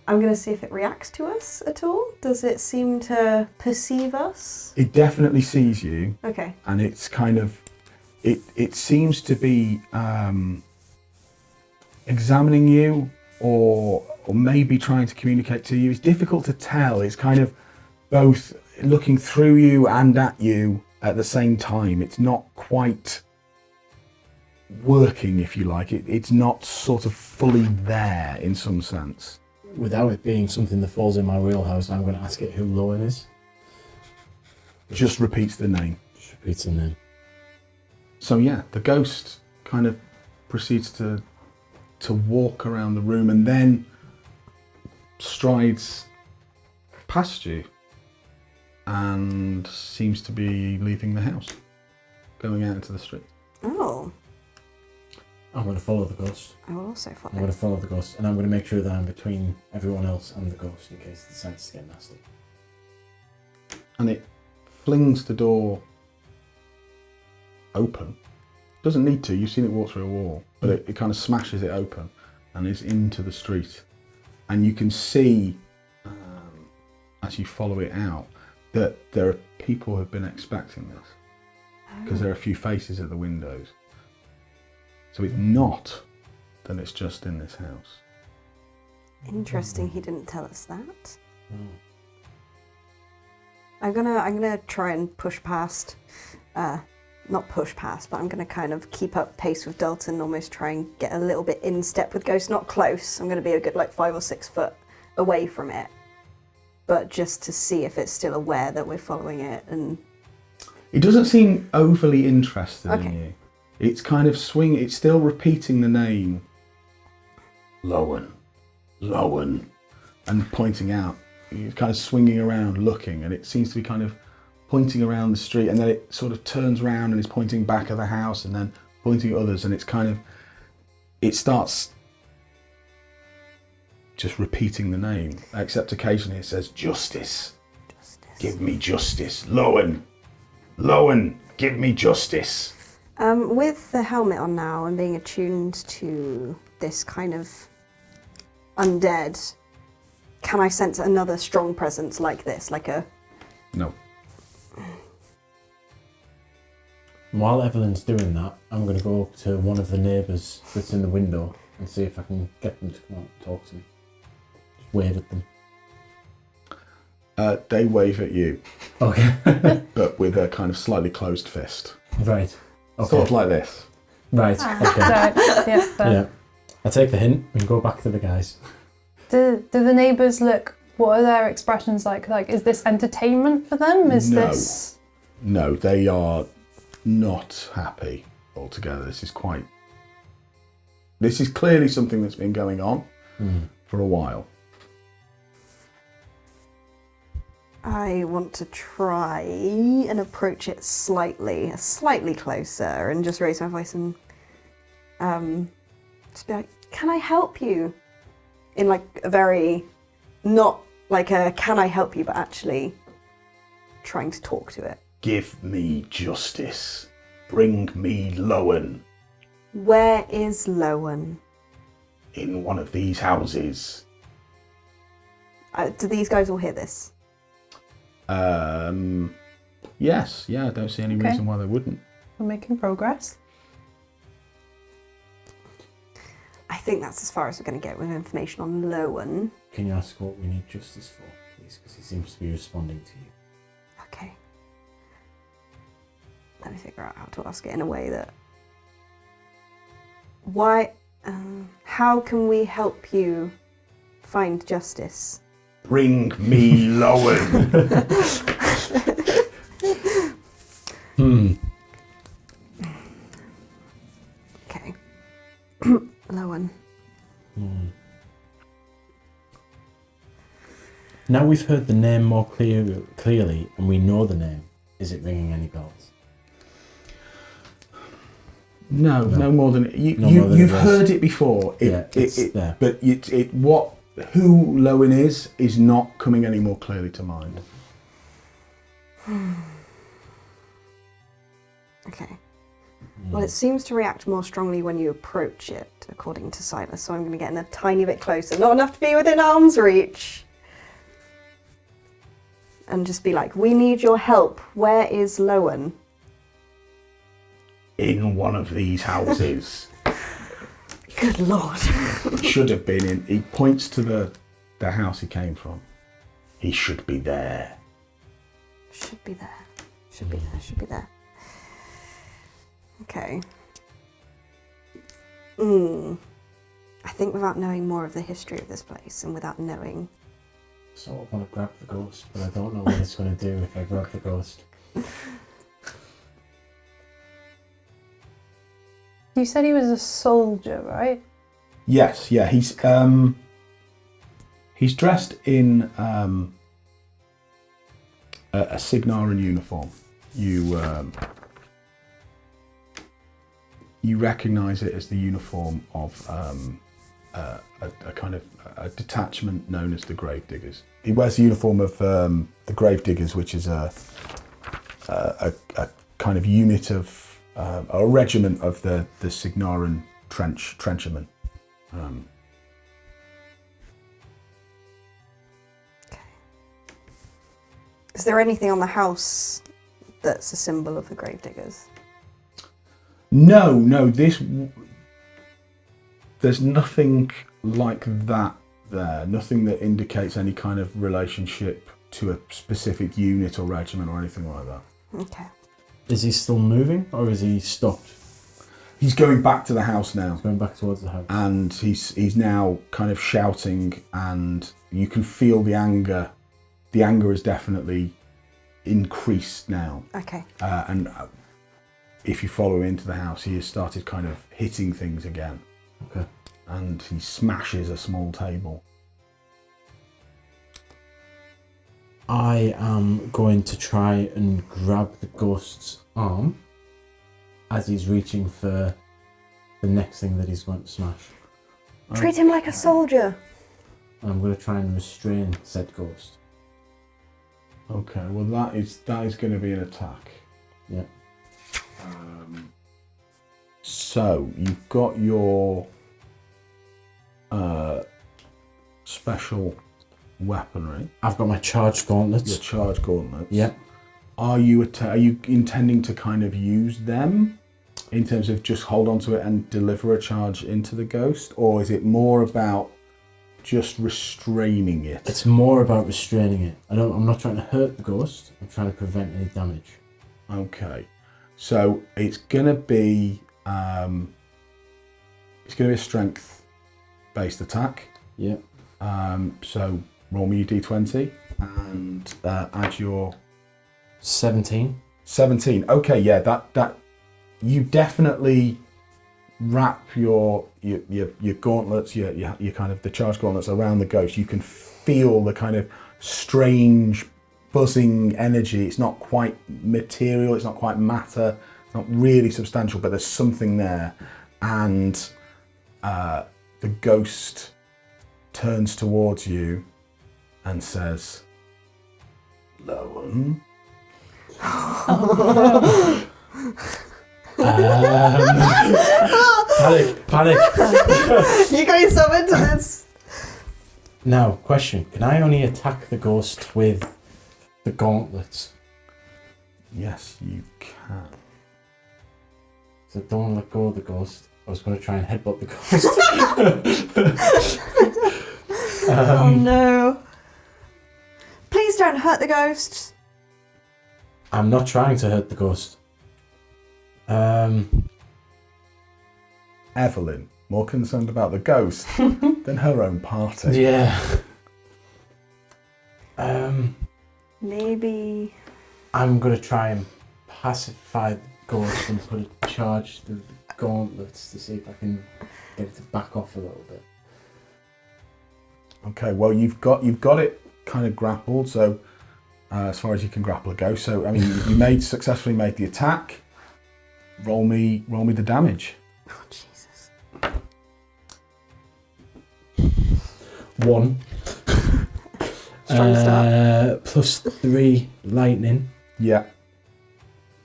I'm going to see if it reacts to us at all. Does it seem to perceive us? It definitely sees you, Okay. and it's kind of, it seems to be examining you or maybe trying to communicate to you. It's difficult to tell. It's kind of both looking through you and at you at the same time. It's not quite working, if you like. It's not sort of fully there in some sense. Without it being something that falls in my wheelhouse, I'm going to ask it who Lowen is. Just repeats the name. Just repeats the name. So yeah, the ghost kind of proceeds to walk around the room and then strides past you and seems to be leaving the house, going out into the street. Oh, I'm going to follow the ghost. I will also I'm follow. going to follow the ghost, and I'm going to make sure that I'm between everyone else and the ghost in case the sense get nasty. And it flings the door open. Doesn't need to, you've seen it walk through a wall, but it kind of smashes it open and is into the street. And you can see, as you follow it out, that there are people who have been expecting this, because there are a few faces at the windows. So it's not that it's just in this house. Interesting. He didn't tell us that. Mm. I'm gonna try and push past. Not push past, but I'm gonna kind of keep up pace with Dalton. Almost try and get a little bit in step with Ghost. Not close. I'm gonna be a good 5 or 6 foot away from it, but just to see if it's still aware that we're following it. And It doesn't seem overly interested Okay. in you. It's kind of it's still repeating the name. Lowen, and pointing out. It's kind of swinging around, looking, and it seems to be kind of pointing around the street, and then it sort of turns around and is pointing back at the house and then pointing at others, and it's kind of, it starts just repeating the name, except occasionally it says, justice. Give me justice. Lowen, give me justice. with the helmet on now and being attuned to this kind of undead, can I sense another strong presence like this? Like a... No. While Evelyn's doing that, I'm going to go up to one of the neighbours that's in the window and see if I can get them to come out and talk to me. Just wave at them. They wave at you, Okay. but with a kind of slightly closed fist. Right. Okay. Sort of like this. Right. Okay. Yeah, fair. Yeah. I take the hint and go back to the guys. Do the neighbours look? What are their expressions like? Like, is this entertainment for them? Is No. this? No, they are not happy altogether. This is clearly something that's been going on for a while. I want to try and approach it slightly closer, and just raise my voice and just be like, "Can I help you?" In like a very, not like a "Can I help you?" but actually trying to talk to it. Give me justice. Bring me Lowen. Where is Lowen? In one of these houses. Do these guys all hear this? Yes, yeah, I don't see any Okay. reason why they wouldn't. We're making progress. I think that's as far as we're going to get with information on Lowen. Can you ask what we need justice for, please? Because he seems to be responding to you. Okay. Let me figure out how to ask it in a way that... how can we help you find justice? Bring me Lowen. Okay. Lowen. Now we've heard the name more clearly and we know the name, is it ringing any bells? No, no more than No more than you've it was. heard it before. It's there. But who Lowen is not coming any more clearly to mind. Okay. Well, it seems to react more strongly when you approach it, according to Sylas, so I'm going to get in a tiny bit closer. Not enough to be within arm's reach. And just be like, we need your help. Where is Lowen? In one of these houses. Good lord. Should have been in. He points to the house he came from. He should be there. Should be there. Should be there. Should be there. Okay. I think without knowing more of the history of this place and without knowing... I sort of want to grab the ghost, but I don't know what it's going to do if I grab the ghost. You said he was a soldier, right? Yes, yeah. He's dressed in a Signaran uniform. You recognise it as the uniform of a kind of a detachment known as the Gravediggers. He wears the uniform of the Gravediggers, which is a kind of unit of a regiment of the Signaran trenchermen. Okay. Is there anything on the house that's a symbol of the Gravediggers? No, there's nothing like that there. Nothing that indicates any kind of relationship to a specific unit or regiment or anything like that. Okay. Is he still moving or is he stopped? He's going back to the house now. He's going back towards the house. And he's now kind of shouting, and you can feel the anger. The anger is definitely increased now. Okay. And if you follow him into the house, he has started kind of hitting things again. Okay. And he smashes a small table. I am going to try and grab the ghost's arm as he's reaching for the next thing that he's going to smash. Treat him like a soldier. I'm going to try and restrain said ghost. Okay, well that is going to be an attack. Yeah. So you've got your special weaponry. I've got my charged gauntlets. Your charge gauntlets. Yeah. Are you intending to kind of use them in terms of just hold on to it and deliver a charge into the ghost, or is it more about just restraining it? It's more about restraining it. I'm not trying to hurt the ghost. I'm trying to prevent any damage. Okay, so it's gonna be a strength-based attack. Yeah. So roll me your d20 and add your 17. 17. Okay, yeah, that you definitely wrap your gauntlets, your kind of the charge gauntlets around the ghost. You can feel the kind of strange buzzing energy. It's not quite material, it's not quite matter, it's not really substantial, but there's something there. And the ghost turns towards you and says, Lowen. Panic. You got yourself into this. Now, question. Can I only attack the ghost with the gauntlets? Yes, you can. So don't let go of the ghost. I was going to try and headbutt the ghost. Oh no. Please don't hurt the ghost. I'm not trying to hurt the ghost. Evelyn, more concerned about the ghost than her own party. Yeah. Maybe. I'm going to try and pacify the ghost and put a charge through the gauntlets to see if I can get it to back off a little bit. Okay, well you've got it kind of grappled, so as far as you can grapple a ghost. So I mean, you successfully made the attack. Roll me the damage. Oh, Jesus. 1. Strong start. +3 lightning, Yeah.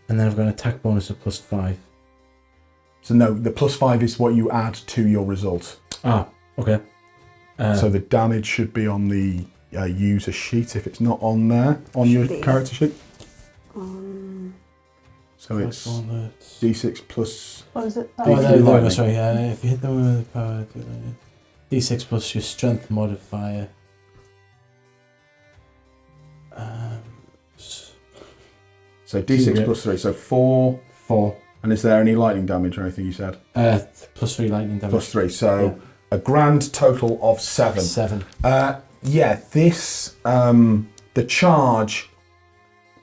and then I've got an attack bonus of +5. So no, the +5 is what you add to your result. Ah, okay. So the damage should be on the user sheet if it's not on there on your Should be. character sheet. So Attack it's bonus. d6 plus. What was it? Oh, Oh, D3 there we go. lightning. Sorry. If you hit them with the power, do lightning. D6 plus your strength modifier. So d6 Yeah. plus 3, so 4. 4. And is there any lightning damage or anything you said? +3 lightning damage. Plus 3, so a grand total of 7. 7. Yeah, this, the charge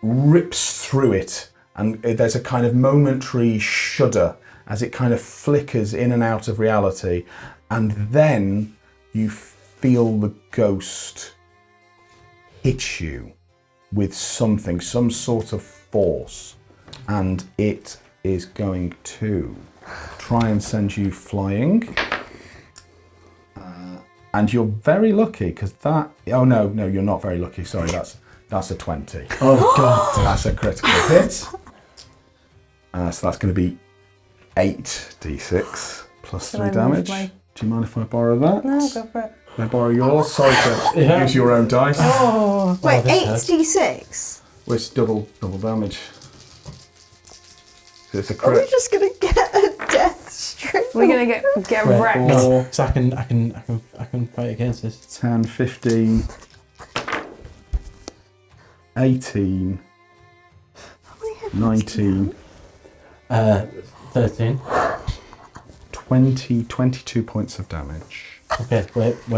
rips through it, and there's a kind of momentary shudder as it kind of flickers in and out of reality, and then you feel the ghost hit you with something, some sort of force, and it is going to try and send you flying. And you're very lucky because that. Oh no, you're not very lucky. Sorry, that's a 20. Oh god. That's a critical hit. So that's going to be 8d6 plus Shall 3 I move damage. my- Do you mind if I borrow that? No, go for it. Can I borrow yours? Sorry to Yeah. use your own dice. Oh, Wait, this hurts. 8d6? Well, it's double damage. So it's a Are we crit. just gonna get a death straight? we're gonna get wrecked. No, so I can fight against this. 10, 15, 18, How many hit points 19, 13. 20, 22 points of damage. Okay, wait. We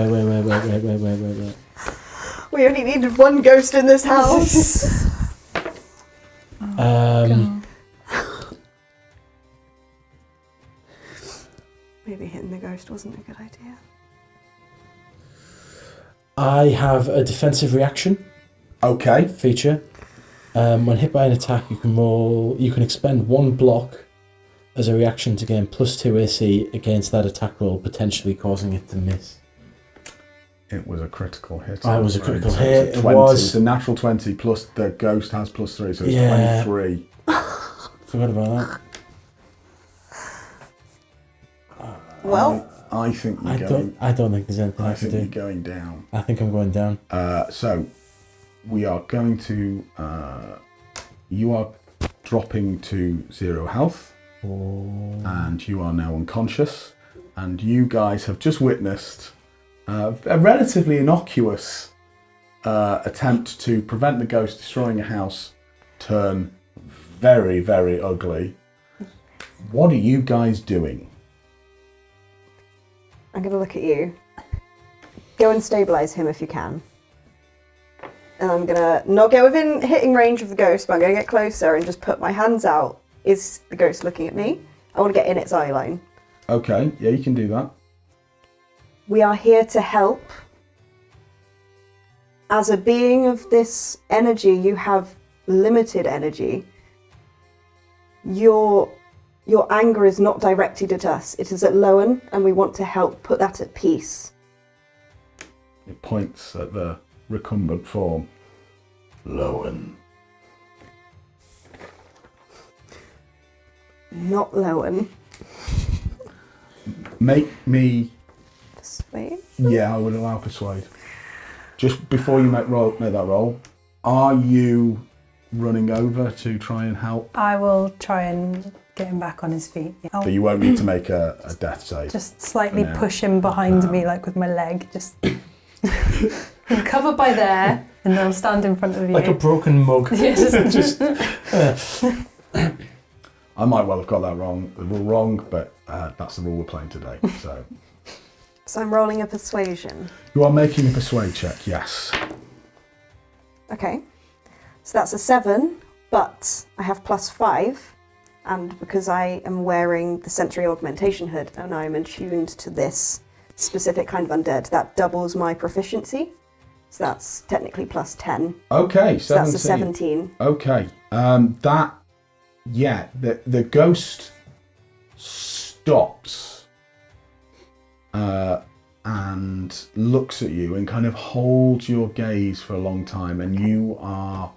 only needed one ghost in this house. Maybe hitting the ghost wasn't a good idea. I have a defensive reaction Okay. feature. When hit by an attack, you can expend 1 block as a reaction to gain +2 AC against that attack roll, potentially causing it to miss. It was a critical hit. Oh, it was a I'm critical afraid. hit. So it's It 20. was. It's a natural 20 plus the ghost has +3, so it's Yeah. 23. Forgot about Well, I think that. you're going. I don't think there's anything I I can think you're do. going down. I think I'm going down. So we are going to. You are dropping to 0 health, and you are now unconscious. And you guys have just witnessed a relatively innocuous attempt to prevent the ghost destroying a house turn very, very ugly. What are you guys doing? I'm gonna look at you. Go and stabilise him if you can. And I'm gonna not get within hitting range of the ghost, but I'm gonna get closer and just put my hands out. Is the ghost looking at me? I want to get in its eye line. Okay, yeah, you can do that. We are here to help. As a being of this energy, you have limited energy. Your anger is not directed at us. It is at Lowen, and we want to help put that at peace. It points at the recumbent form. Lowen. Not Lowen. Make me. Persuade? Yeah, I would allow persuade. Just before you make that roll, are you running over to try and help? I will try and get him back on his feet. I'll So you won't need to make a death save. just slightly for now. push him behind me, like with my leg. Just he'll cover by there, and they'll stand in front of you. Like a broken mug. Yeah, just I might well have got that wrong, but that's the rule we're playing today. So So I'm rolling a persuasion. you are making a persuade check, yes. Okay. So that's a 7, but I have +5. And because I am wearing the sensory augmentation hood and I'm attuned to this specific kind of undead, that doubles my proficiency. So that's technically plus 10. Okay, 17. So that's a 17. Okay. The ghost stops and looks at you and kind of holds your gaze for a long time, and you are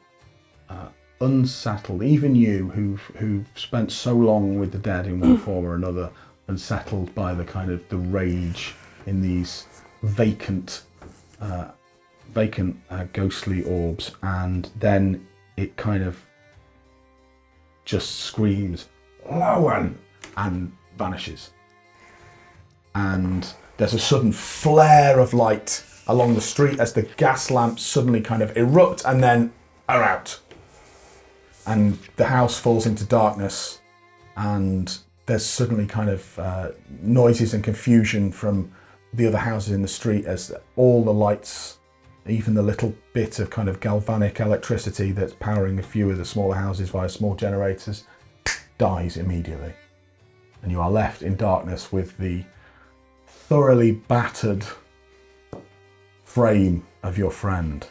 unsettled. Even you, who've spent so long with the dead in one form or another, unsettled by the kind of the rage in these vacant ghostly orbs, and then it kind of just screams, "Lowen!" and vanishes. And there's a sudden flare of light along the street as the gas lamps suddenly kind of erupt and then are out. And the house falls into darkness, and there's suddenly kind of noises and confusion from the other houses in the street as all the lights, even the little bit of kind of galvanic electricity that's powering a few of the smaller houses via small generators, dies immediately. And you are left in darkness with the thoroughly battered frame of your friend.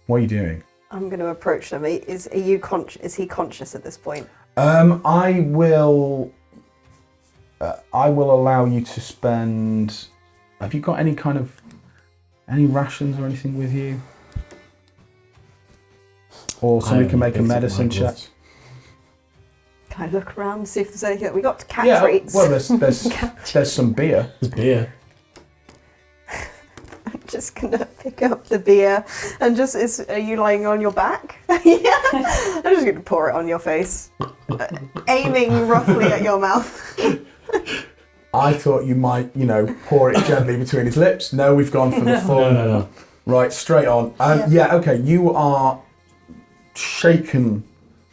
What are you doing? I'm going to approach them. Is he conscious at this point? I will allow you to spend. Have you got any rations or anything with you? Or somebody can make a medicine check. Can I look around and see if there's anything? We got cat treats. Well, there's some beer. There's beer. I'm just gonna pick up the beer and are you lying on your back? Yeah. I'm just gonna pour it on your face, aiming roughly at your mouth. I thought you might, pour it gently between his lips. No, we've gone for the full. No. Right, straight on. Okay, you are shaken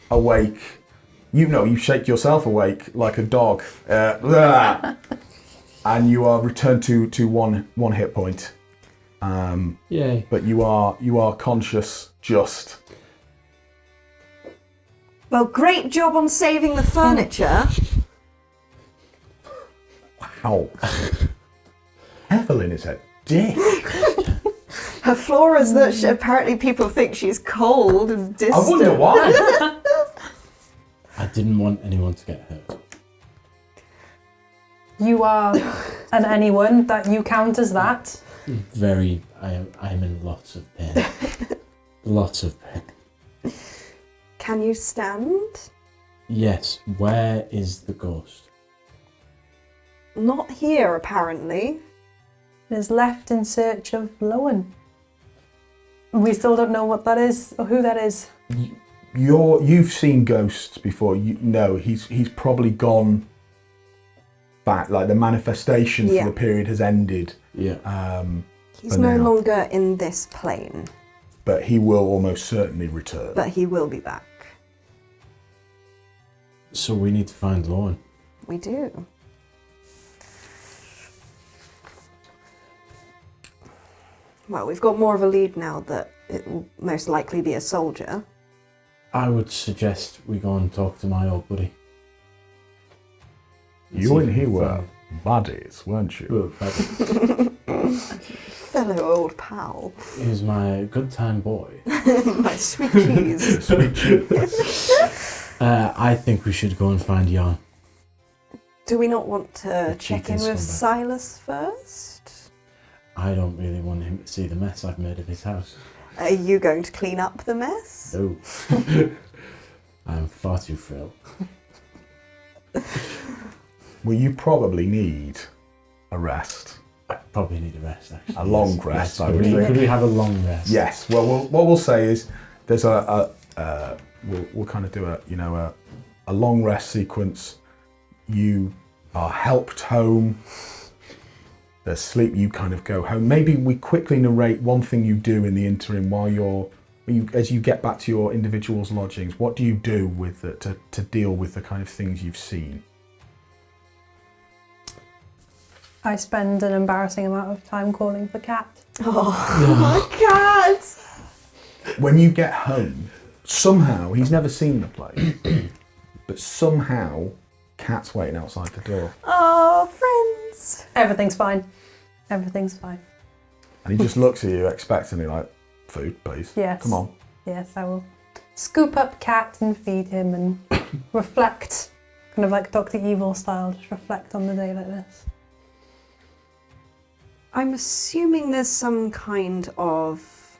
awake. You shake yourself awake like a dog. And you are returned to one hit point. Yay. But you are conscious just. Well, great job on saving the furniture. Wow. Evelyn is a dick. Her flaw is that apparently people think she's cold and distant. I wonder why. I didn't want anyone to get hurt. You are an anyone, that you count as that. I am in lots of pain. Lots of pain. Can you stand? Yes, where is the ghost? Not here, apparently. It is left in search of Lowen. We still don't know what that is or who that is. You've seen ghosts before. He's probably gone back. Like the manifestation for the period has ended. Yeah. He's no longer in this plane. But he will almost certainly return. But he will be back. So we need to find Lowen. We do. Well, we've got more of a lead now that it will most likely be a soldier. I would suggest we go and talk to my old buddy. You and he were buddies, weren't you? Fellow old pal. He was my good time boy. My sweet cheese. Sweet cheese. I think we should go and find Jan. Do we not want to The check in cheating with Sylas first? I don't really want him to see the mess I've made of his house. Are you going to clean up the mess? No. I'm far too frail. Well, you probably need a rest. I probably need a rest, actually. A long rest, I Could would we- think. Could we have a long rest? Yes. Well, what we'll say is there's we'll kind of do a long rest sequence. You are helped home. There's sleep. You kind of go home. Maybe we quickly narrate one thing you do in the interim while as you get back to your individual's lodgings. What do you do with to deal with the kind of things you've seen? I spend an embarrassing amount of time calling for Cat. Oh my God! When you get home, somehow he's never seen the place, but somehow Cat's waiting outside the door. Oh, friends! Everything's fine. Everything's fine. And he just looks at you expectantly like, food, please. Yes. Come on. Yes, I will scoop up Cat and feed him and reflect, kind of like Dr. Evil style, just reflect on the day like this. I'm assuming there's some kind of,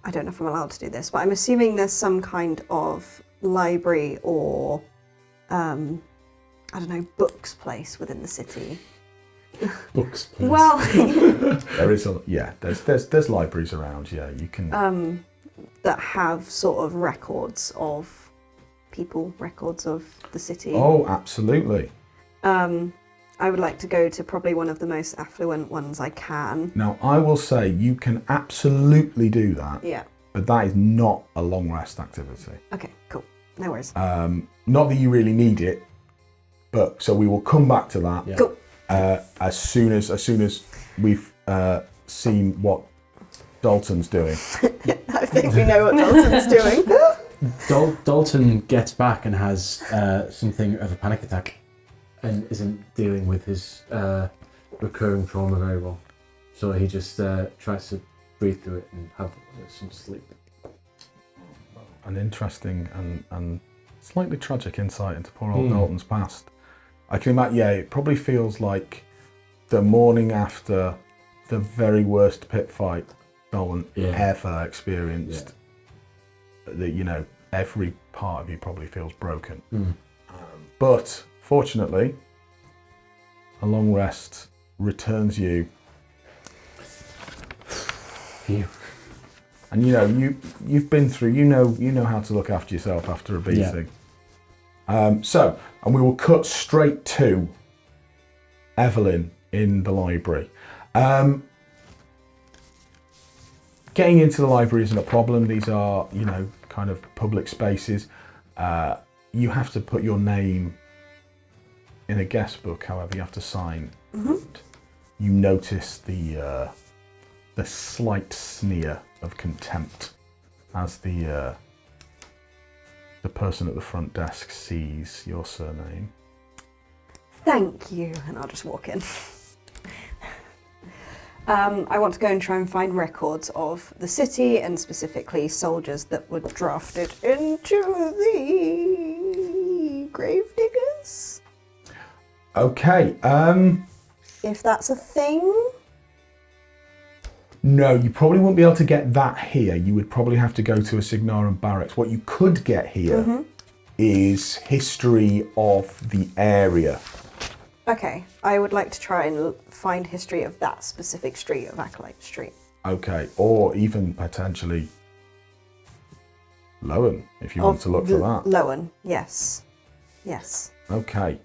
I don't know if I'm allowed to do this, but I'm assuming there's some kind of library or, I don't know, books place within the city. Books, please. Well, There is there's libraries around, yeah, you can... that have sort of records of people, records of the city. Oh, absolutely. I would like to go to probably one of the most affluent ones I can. Now, I will say you can absolutely do that, Yeah. but that is not a long rest activity. Okay, cool. No worries. Not that you really need it, but so we will come back to that Yeah. Cool. as soon as we've seen what Dalton's doing. I think we know what Dalton's doing. Dalton gets back and has something of a panic attack and isn't dealing with his recurring trauma very well. So he just tries to breathe through it and have some sleep. An interesting and slightly tragic insight into poor old Dalton's past. I can imagine, yeah, it probably feels like the morning after the very worst pit fight Dalton ever experienced. That, you know, every part of you probably feels broken. But fortunately, a long rest returns you. Phew. And you know, you've been through, you know how to look after yourself after a beating. And we will cut straight to Evelyn in the library. Getting into the library isn't a problem. These are, you know, kind of public spaces. You have to put your name in a guest book, however, you have to sign. And you notice the slight sneer of contempt as the person at the front desk sees your surname. Thank you. And I'll just walk in. I want to go and try and find records of the city and specifically soldiers that were drafted into the Gravediggers. Okay, If that's a thing. no, you probably won't be able to get that here. You would probably have to go to a Signarum barracks. What you could get here is history of the area. Okay, I would like to try and find history of that specific street, of Acolyte Street. Okay, or even potentially Lowen, if you want to look for that. Lowen, yes. Yes. Okay.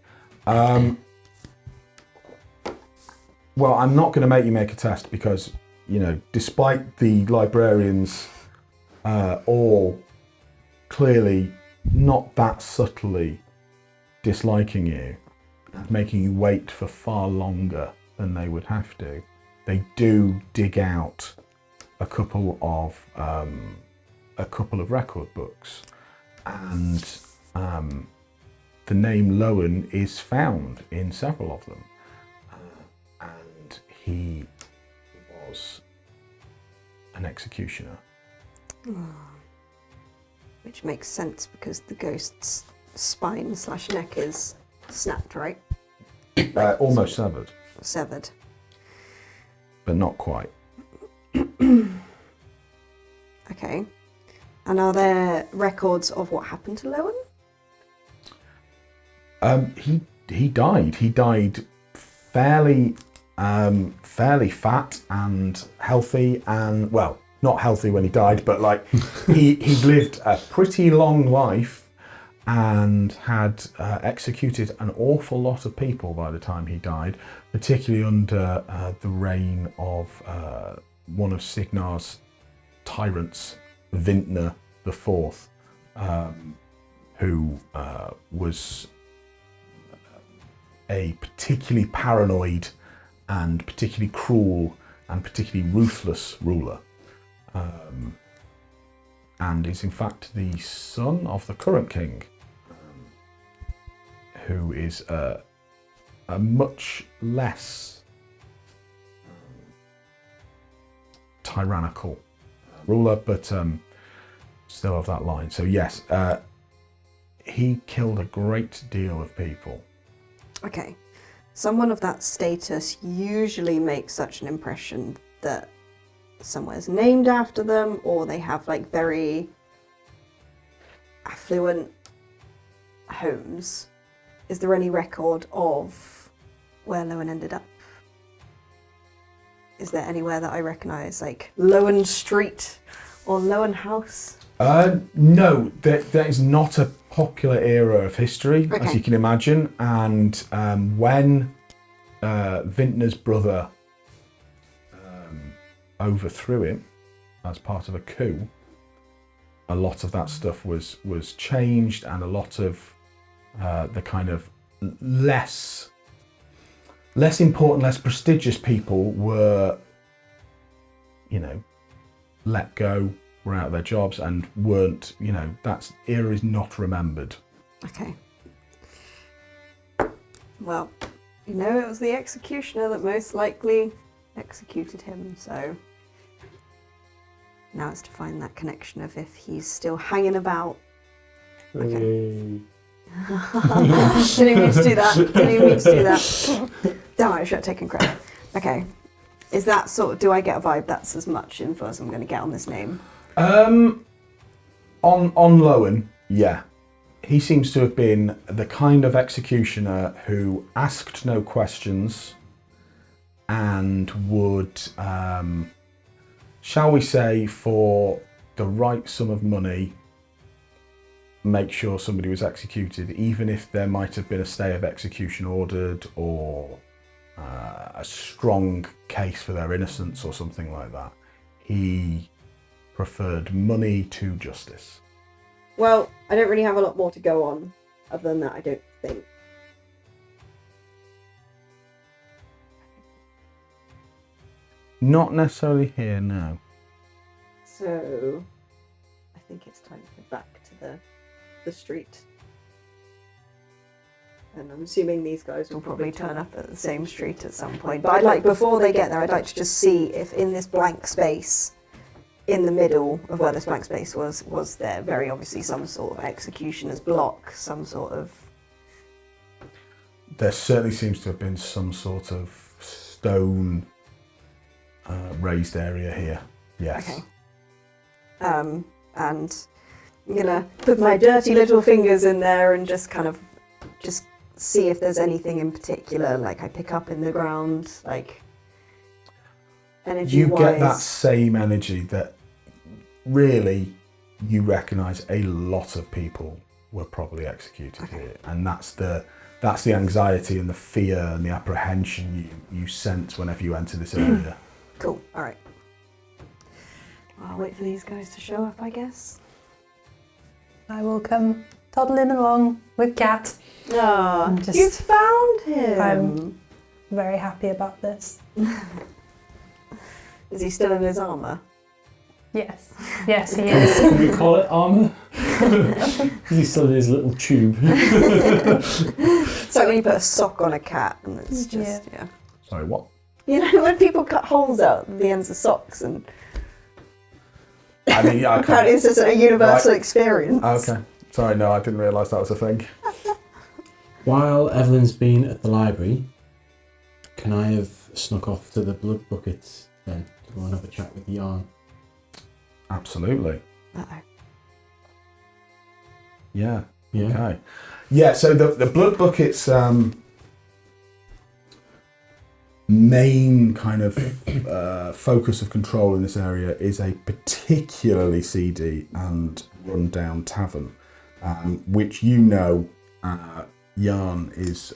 Well, I'm not going to make you make a test because, you know, despite the librarians all clearly not that subtly disliking you, making you wait for far longer than they would have to, they do dig out a couple of record books, and the name Lowen is found in several of them, and he was an executioner. Which makes sense because the ghost's spine/neck is snapped, right? Almost severed, Severed. but not quite. Okay. And are there records of what happened to Lowen? He died. He died fairly fat and healthy, and well, not healthy when he died, but like he lived a pretty long life and had executed an awful lot of people by the time he died, particularly under the reign of one of Signar's tyrants, Vintner IV, who was a particularly paranoid and particularly cruel and particularly ruthless ruler, and is in fact the son of the current king, who is a much less tyrannical ruler, but still of that line. So yes, he killed a great deal of people. Okay. Someone of that status usually makes such an impression that somewhere's named after them, or they have like very affluent homes. Is there any record of where Lowen ended up? Is there anywhere that I recognise, like Lowen Street or Lowen House? No, that is not a popular era of history, as you can imagine. And when Vintner's brother overthrew him as part of a coup, a lot of that stuff was changed, and a lot of the kind of less important, less prestigious people were, let go, were out of their jobs, and weren't, that era is not remembered. Okay. Well, it was the executioner that most likely executed him, so now it's to find that connection of if he's still hanging about. Okay. Didn't even mean to do that. Damn, I should have taken credit. Okay. Is that do I get a vibe that's as much info as I'm going to get on this name? On Lowen, yeah. He seems to have been the kind of executioner who asked no questions and would, shall we say, for the right sum of money, make sure somebody was executed, even if there might have been a stay of execution ordered, or a strong case for their innocence or something like that. He preferred money to justice. Well, I don't really have a lot more to go on other than that, I don't think. Not necessarily here, no. So I think it's time to go back to the street. And I'm assuming these guys will probably turn up at the same street at some point. But before they get there, I'd like to just see if in this blank space, in the middle of where this blank space was there very obviously some sort of executioner's block, some sort of... There certainly seems to have been some sort of stone raised area here, yes. Okay. And I'm gonna put my dirty little fingers in there and just kind of see if there's anything in particular, like I pick up in the ground, like energy-wise. You get that same energy that really you recognise a lot of people were probably executed here, and that's the anxiety and the fear and the apprehension you sense whenever you enter this area. Cool. All right. I'll wait for these guys to show up, I guess. I will come toddling along with Cat. Oh, you found him. I'm very happy about this. Is he still in his armour? Yes. Yes, he is. Can we call it armour? He's still in his little tube. It's like when you put a sock on a cat and it's just, yeah. Sorry, what? When people cut holes out at the ends of socks and... I mean, yeah, apparently it's just a universal experience. Okay. Sorry, no, I didn't realise that was a thing. While Evelyn's been at the library, can I have snuck off to the blood buckets then to go and have a chat with Yarn? Absolutely. Uh-oh. Yeah. Yeah. Okay. Yeah, so the blood buckets main kind of focus of control in this area is a particularly seedy and run-down tavern, which Yarn is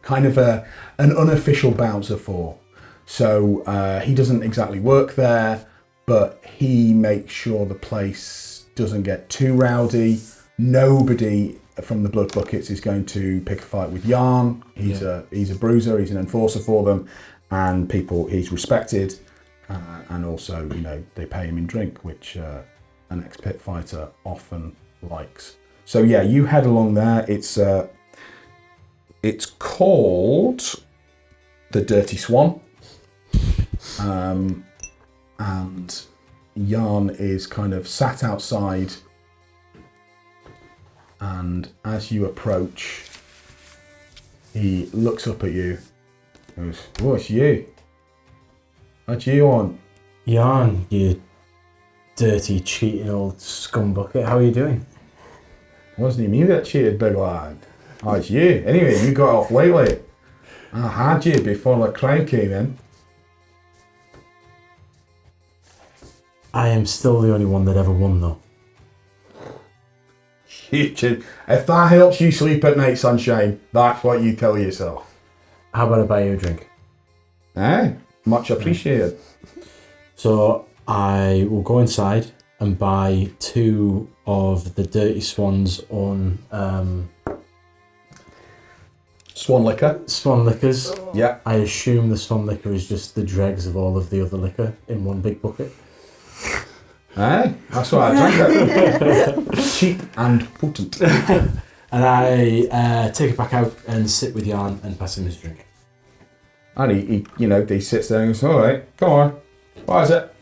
kind of an unofficial bouncer for. So he doesn't exactly work there, but he makes sure the place doesn't get too rowdy. Nobody from the Blood Buckets is going to pick a fight with Yarn. He's a bruiser, he's an enforcer for them, and he's respected, and also, they pay him in drink, which an ex-pit fighter often likes. So yeah, you head along there. It's called the Dirty Swan. and Jan is kind of sat outside, and as you approach, he looks up at you and goes, "Oh, it's you. What you want?" Jan, you dirty, cheating old scumbucket, how are you doing? Wasn't even you that cheated, big lad. Oh, it's you. Anyway, you got off lately. I had you before the crowd came in. I am still the only one that ever won, though. If that helps you sleep at night, sunshine, that's what you tell yourself. How about I buy you a drink? Aye, much appreciated. So I will go inside and buy 2 of the Dirty Swan's own Swan liquor. Swan liquors. Yeah. I assume the Swan liquor is just the dregs of all of the other liquor in one big bucket. Aye, that's what I drink it. Cheap and potent. And I take it back out and sit with Jan and pass him his drink. And he sits there and goes, "All right, come on. What is it?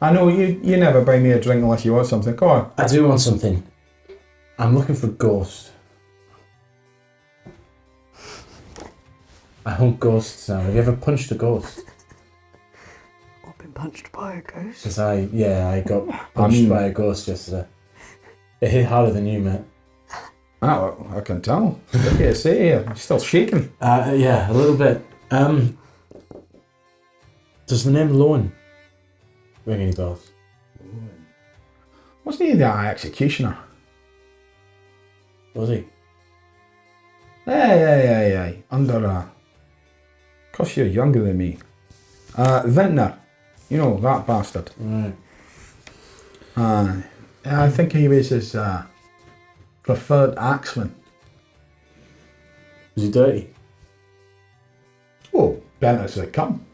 I know you never buy me a drink unless you want something. Come on." I do want something. I'm looking for a ghost. I hunt ghosts now. Have you ever punched a ghost? I've been punched by a ghost. Because I got punched by a ghost yesterday. It hit harder than you, mate. Oh, I can tell. Look at you, see here. You're still shaking. Yeah, a little bit. Does the name Lowen ring any bells? Wasn't he the executioner? Was he? Aye. Under of course you're younger than me. Vintner. You know, that bastard. Right. I think he was his preferred axeman. Was he dirty? Oh, bent as they come.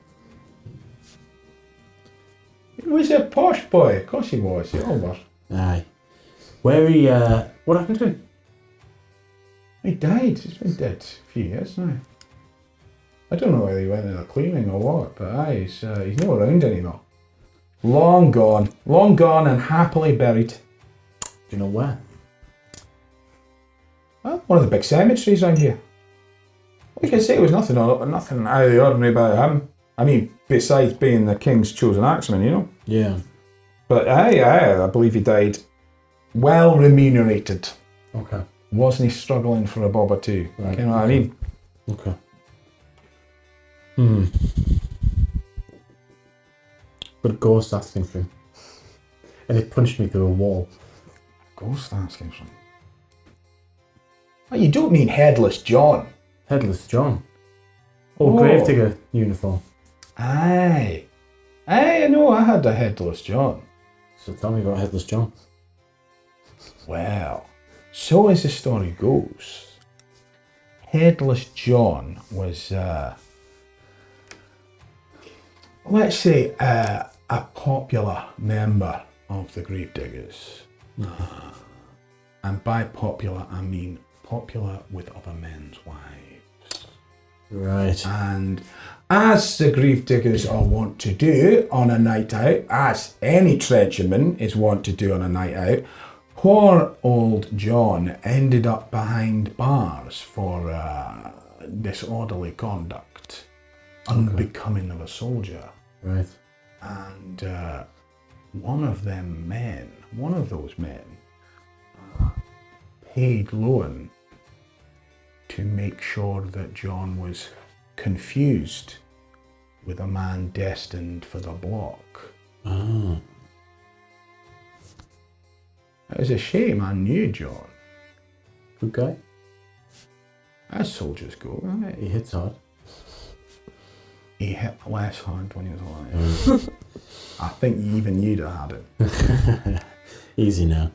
He was a posh boy, of course he was, you know. Aye. What happened to him? He died, he's been dead a few years now. I don't know whether he went in a cleaning or what, but aye, he's not around anymore. Long gone and happily buried. Do you know where? Well, one of the big cemeteries around here. Like I say, it was nothing out of the ordinary about him. I mean, besides being the king's chosen axeman, you know. Yeah. But I believe he died well remunerated. Okay. Wasn't he struggling for a bob or two? Right. You know what I mean? Okay. But a ghost asking for him. And it punched me through a wall. Ghost asking for him. Oh, you don't mean Headless John? Headless John. Oh, Gravedigger uniform. Aye, I know I had a Headless John. So tell me about Headless John. Well, so as the story goes, Headless John was, let's say, a popular member of the Gravediggers. And by popular, I mean popular with other men's wives. Right. And as the Gravediggers are wont to do on a night out, as any trencherman is wont to do on a night out, poor old John ended up behind bars for disorderly conduct, unbecoming of a soldier. Right. And one of those men, paid Lowen to make sure that John was confused with a man destined for the block. Ah. It was a shame. I knew John. Good guy. As soldiers go, right? He hits hard. He hit less hard when he was alive. I think even you'd have had it. Easy now.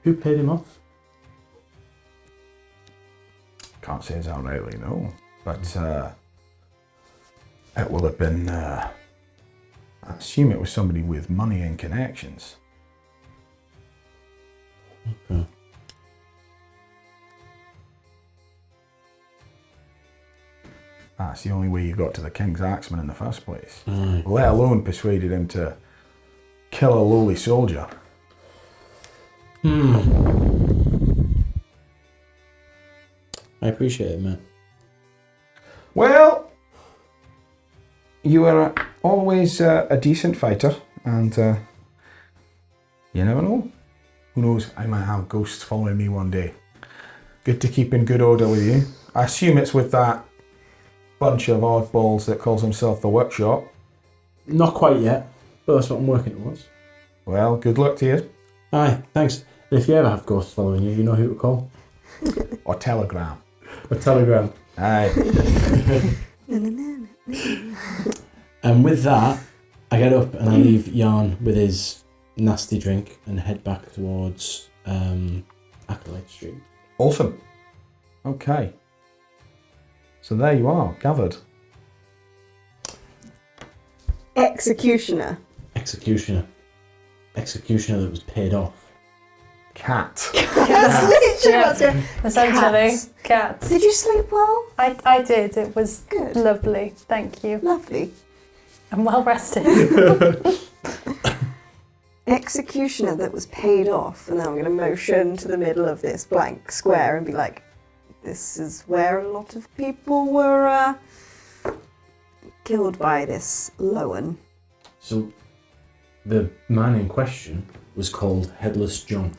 Who paid him off? Can't say it's outrightly, no. But it will have been, I assume it was somebody with money and connections. Okay. That's the only way you got to the King's Axeman in the first place. Aye. Let alone persuaded him to kill a lowly soldier. I appreciate it, man. Well, you are always a decent fighter, and you never know. Who knows, I might have ghosts following me one day. Good to keep in good order with you. I assume it's with that bunch of oddballs that calls himself the Workshop. Not quite yet, but that's what I'm working towards. Well, good luck to you. Aye, thanks. And if you ever have ghosts following you, you know who to call. Or telegram. A telegram. Aye. And with that, I get up and I leave Yarn with his nasty drink and head back towards Acolyte Street. Awesome. Okay. So there you are, gathered. Executioner. Executioner. Executioner that was paid off. Cat. That's literally what's going. Essentially, cats. Did you sleep well? I did. It was Good. lovely. Thank you. Lovely. I'm well rested. Executioner that was paid off, and then I'm going to motion to the middle of this blank square and be like, this is where a lot of people were killed by this Lowen. So, the man in question was called Headless John.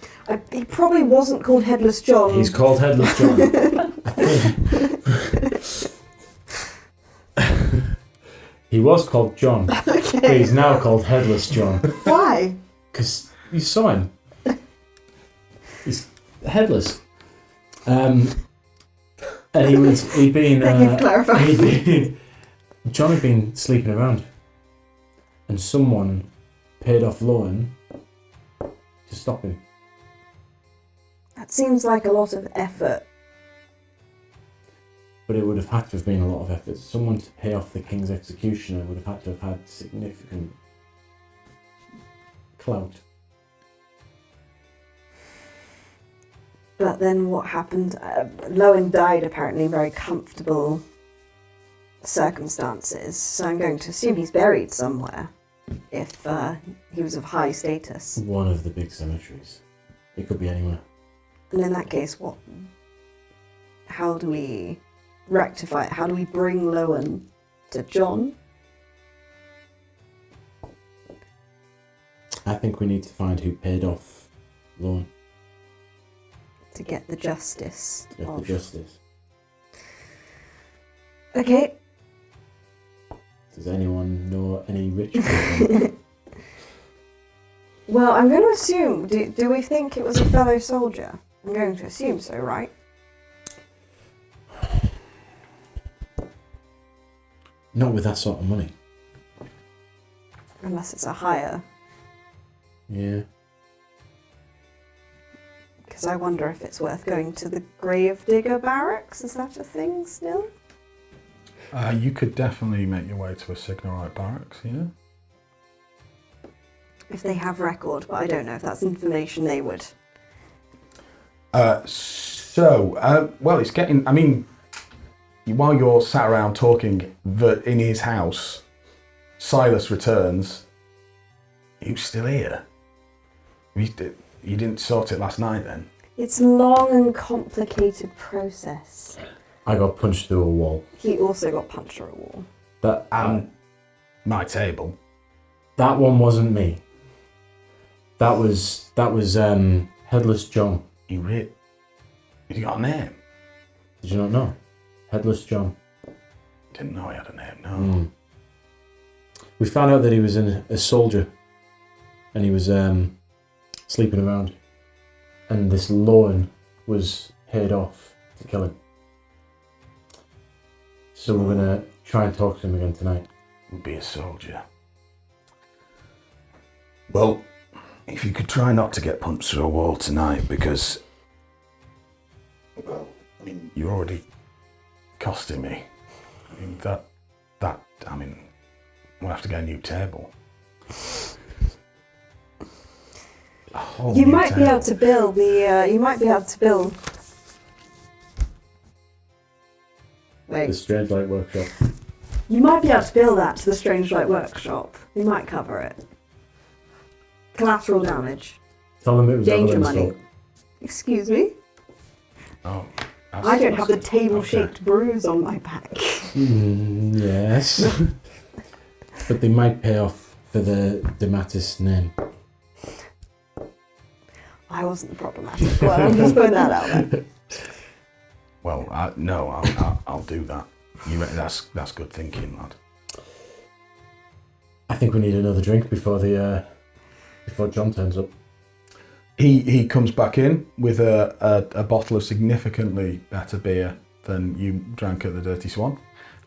He probably wasn't called Headless John. He's called Headless John. He was called John, but he's now called Headless John. Why? Because you saw him. He's headless. And he'd been... Thank you for clarifying. John had been sleeping around. And someone paid off Lowen to stop him. That seems like a lot of effort. But it would have had to have been a lot of effort. Someone to pay off the King's Executioner would have had to have had significant clout. But then what happened? Lowen died apparently in very comfortable circumstances, so I'm going to assume he's buried somewhere if he was of high status. One of the big cemeteries. It could be anywhere. And in that case, how do we rectify it? How do we bring Lowen to John? I think we need to find who paid off Lowen To get the justice. to get the justice. Okay. Does anyone know any rich people? Well, I'm going to assume, do we think it was a fellow soldier? I'm going to assume so, right? Not with that sort of money. Unless it's a hire. Yeah. Because I wonder if it's worth going to the grave digger barracks. Is that a thing still? You could definitely make your way to a Strangelight barracks, yeah? If they have record, but I don't know if that's information they would. Well, it's getting, I mean, while you're sat around talking in his house, Sylas returns. You still here? You didn't sort it last night then? It's a long and complicated process. I got punched through a wall. He also got punched through a wall. That My table. that one wasn't me. That was Headless John. You got a name? Did you not know? Headless John. Didn't know he had a name, no. Mm. We found out that he was a soldier, and he was sleeping around, and this Lowen was paid off to kill him. So we're gonna try and talk to him again tonight. Be a soldier. Well, if you could try not to get punched through a wall tonight, because, well, I mean, you're already costing me. I mean, we'll have to get a new table. You might be able to build the. something. The Strangelight Workshop. You might be able to bill that to the Strangelight Workshop. They might cover it. Collateral damage. Tell them it was Danger Evelyn's money. fault. Excuse me? Oh, I don't have the table-shaped bruise on my back. Yes. But they might pay off for the Dematis name. I wasn't the problematic one. I'm just putting that out there. Well, I'll do that. That's good thinking, lad. I think we need another drink before John turns up. He comes back in with a bottle of significantly better beer than you drank at the Dirty Swan,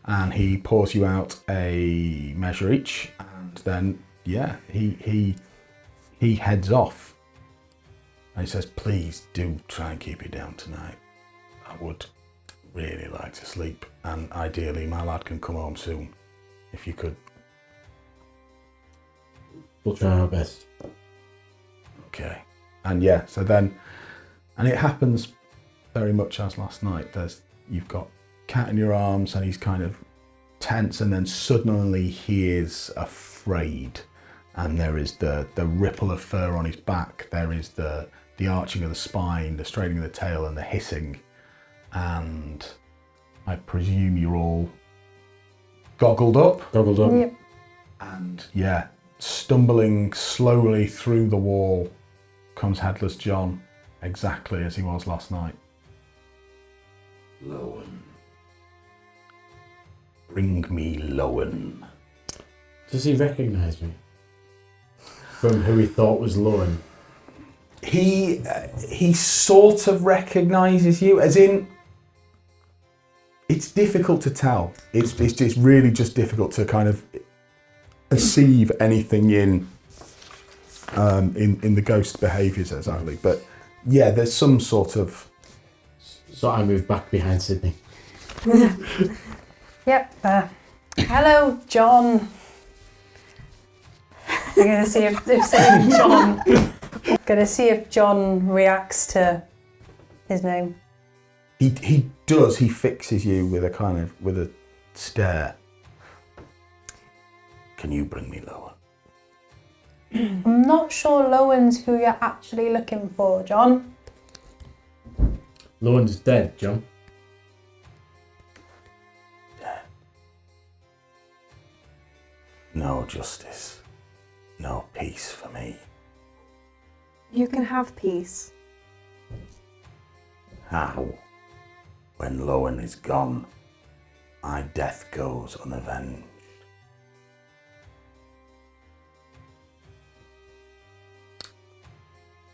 and he pours you out a measure each, and then he heads off, and he says, "Please do try and keep it down tonight. I would really like to sleep, and ideally my lad can come home soon. If you could." We'll try our best. Okay. And so then, and it happens very much as last night. You've got Cat in your arms, and he's kind of tense, and then suddenly he is afraid, and there is the ripple of fur on his back. There is the arching of the spine, the straightening of the tail, and the hissing. And I presume you're all goggled up. Goggled up. Yep. And stumbling slowly through the wall comes Headless John, exactly as he was last night. Lowen. Bring me Lowen. Does he recognise me? From who he thought was Lowen? He sort of recognises you, as in, it's difficult to tell. It's really just difficult to kind of perceive anything in the ghost behaviours exactly. But there's some sort of. So I moved back behind Sydney. Yep. Hello, John. I'm gonna see if saying John. Gonna see if John reacts to his name. He does. He fixes you with a stare. Can you bring me Lowen? I'm not sure Lowen's who you're actually looking for, John. Lowen's dead, John. Dead. No justice. No peace for me. You can have peace. How? When Lowen is gone, my death goes unavenged.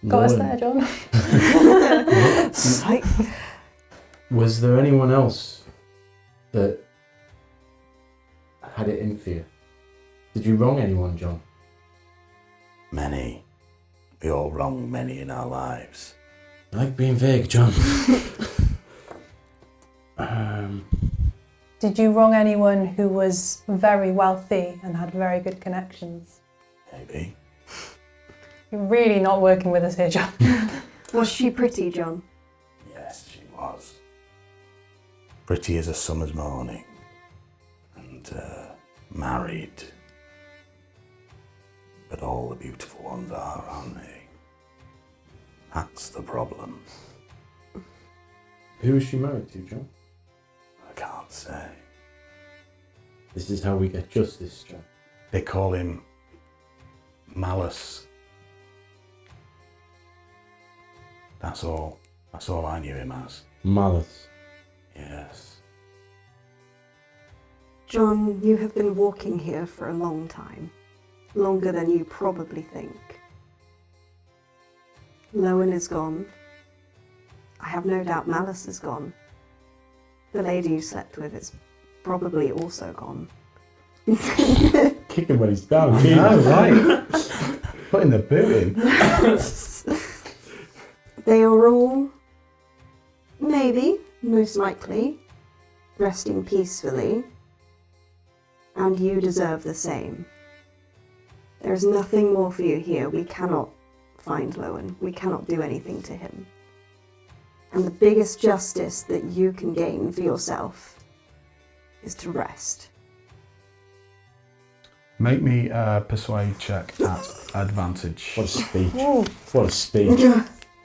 Got us Lowen. there, John. Psych. Was there anyone else that had it in for you? Did you wrong anyone, John? Many. We all wrong many in our lives. I like being vague, John. Did you wrong anyone who was very wealthy and had very good connections? Maybe. You're really not working with us here, John. Was she pretty, John? Yes, she was. Pretty as a summer's morning. And married. But all the beautiful ones aren't they? That's the problem. Who was she married to, John? I can't say. This is how we get justice, John. They call him Malice. That's all I knew him as. Malice. Yes. John, you have been walking here for a long time. Longer than you probably think. Lowen is gone. I have no doubt Malice is gone. The lady you slept with is probably also gone. Kick him when he's down. Right. Putting the boot in. They are all, maybe, most likely, resting peacefully, and you deserve the same. There is nothing more for you here. We cannot find Lowen. We cannot do anything to him. And the biggest justice that you can gain for yourself is to rest. Make me a persuade check at advantage. What a speech. Ooh. What a speech.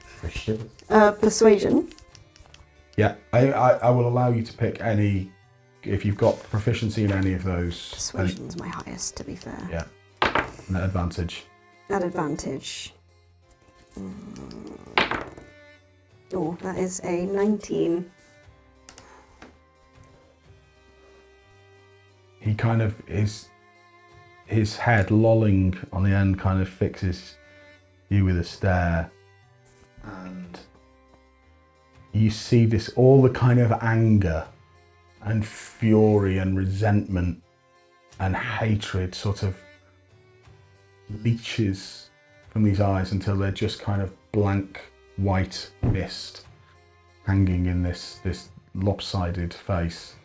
For shivers. Persuasion. Yeah, I will allow you to pick any, if you've got proficiency in any of those. Persuasion's my highest, to be fair. Yeah, and at advantage. At advantage. Oh, that is a 19. He kind of his head lolling on the end kind of fixes you with a stare, and you see this, all the kind of anger and fury and resentment and hatred sort of leeches from these eyes until they're just kind of blank white mist hanging in this lopsided face.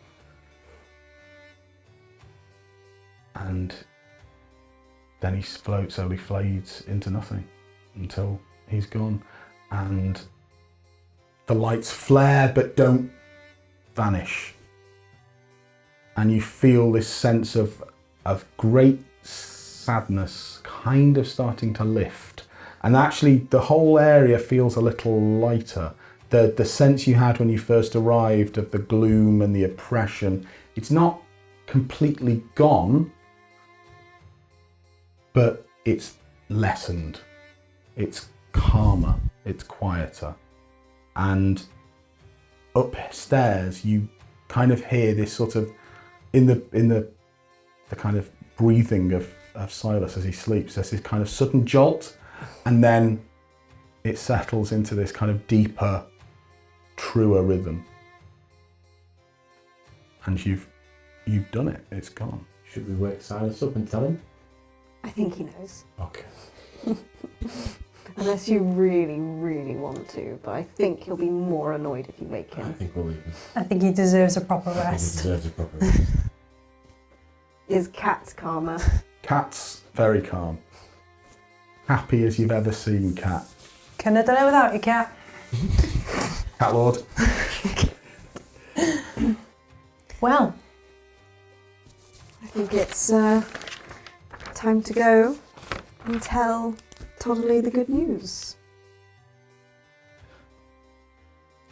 And then he slowly fades into nothing until he's gone, and the lights flare but don't vanish, and you feel this sense of great sadness kind of starting to lift, and actually the whole area feels a little lighter. The sense you had when you first arrived of the gloom and the oppression, it's not completely gone, but it's lessened, it's calmer, it's quieter. And upstairs you kind of hear this sort of, in the kind of breathing of Sylas as he sleeps, there's this kind of sudden jolt, and then it settles into this kind of deeper, truer rhythm. And you've done it, it's gone. Should we wake Sylas up and tell him? I think he knows. Okay. Unless you really, really want to, but I think he'll be more annoyed if you wake I him. think we'll leave him. I think he deserves a proper I think he rest. deserves a proper rest. Is Cat's calmer? Cat's very calm. Happy as you've ever seen Cat. Can I do it without you, Cat? Cat Lord. Well, I think it's time to go and tell Toddley the good news.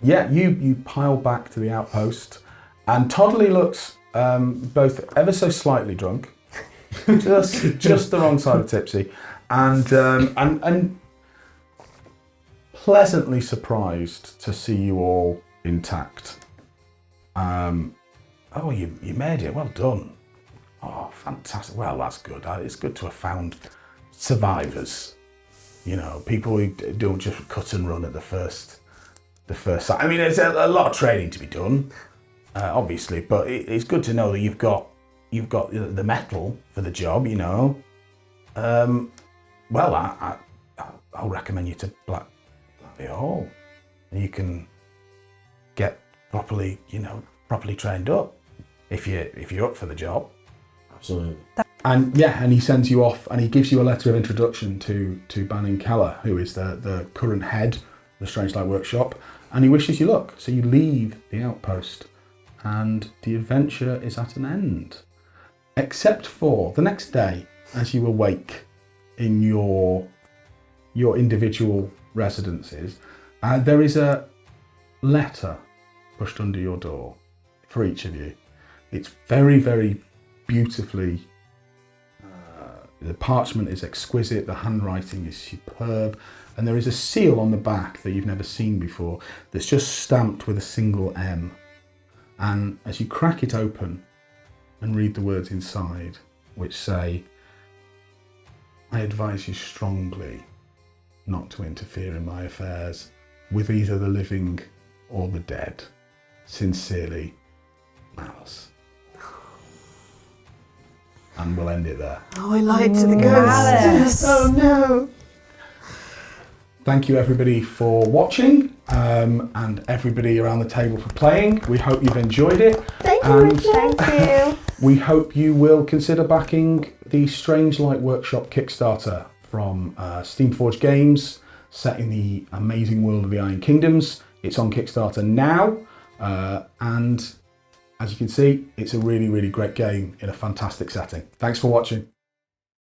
Yeah, you pile back to the outpost, and Toddley looks both ever so slightly drunk, just the wrong side of tipsy, and pleasantly surprised to see you all intact. Oh, you made it. Well done. Oh, fantastic. Well, that's good. It's good to have found survivors. You know, people who don't just cut and run at the first sight. I mean, there's a lot of training to be done, obviously, but it's good to know that you've got the mettle for the job. You know. Well, I'll recommend you to Blackby Hall, and you can get properly trained up if you're up for the job. Absolutely. And yeah, and he sends you off, and he gives you a letter of introduction to Banning Keller, who is the current head of the Strangelight Workshop, and he wishes you luck. So you leave the outpost, and the adventure is at an end, except for the next day, as you awake in your individual residences, there is a letter pushed under your door for each of you. It's very, very beautifully. The parchment is exquisite, the handwriting is superb, and there is a seal on the back that you've never seen before that's just stamped with a single M. And as you crack it open and read the words inside, which say, "I advise you strongly not to interfere in my affairs with either the living or the dead. Sincerely, Malice." And we'll end it there. Oh, I lied to the Malice. ghost. Oh no. Thank you everybody for watching, and everybody around the table for playing. We hope you've enjoyed it. Thank you, And Richard. Thank you. we hope you will consider backing the Strangelight Workshop Kickstarter from Steamforged Games, set in the amazing world of the Iron Kingdoms. It's on Kickstarter now, and as you can see, it's a really, really great game in a fantastic setting. Thanks for watching.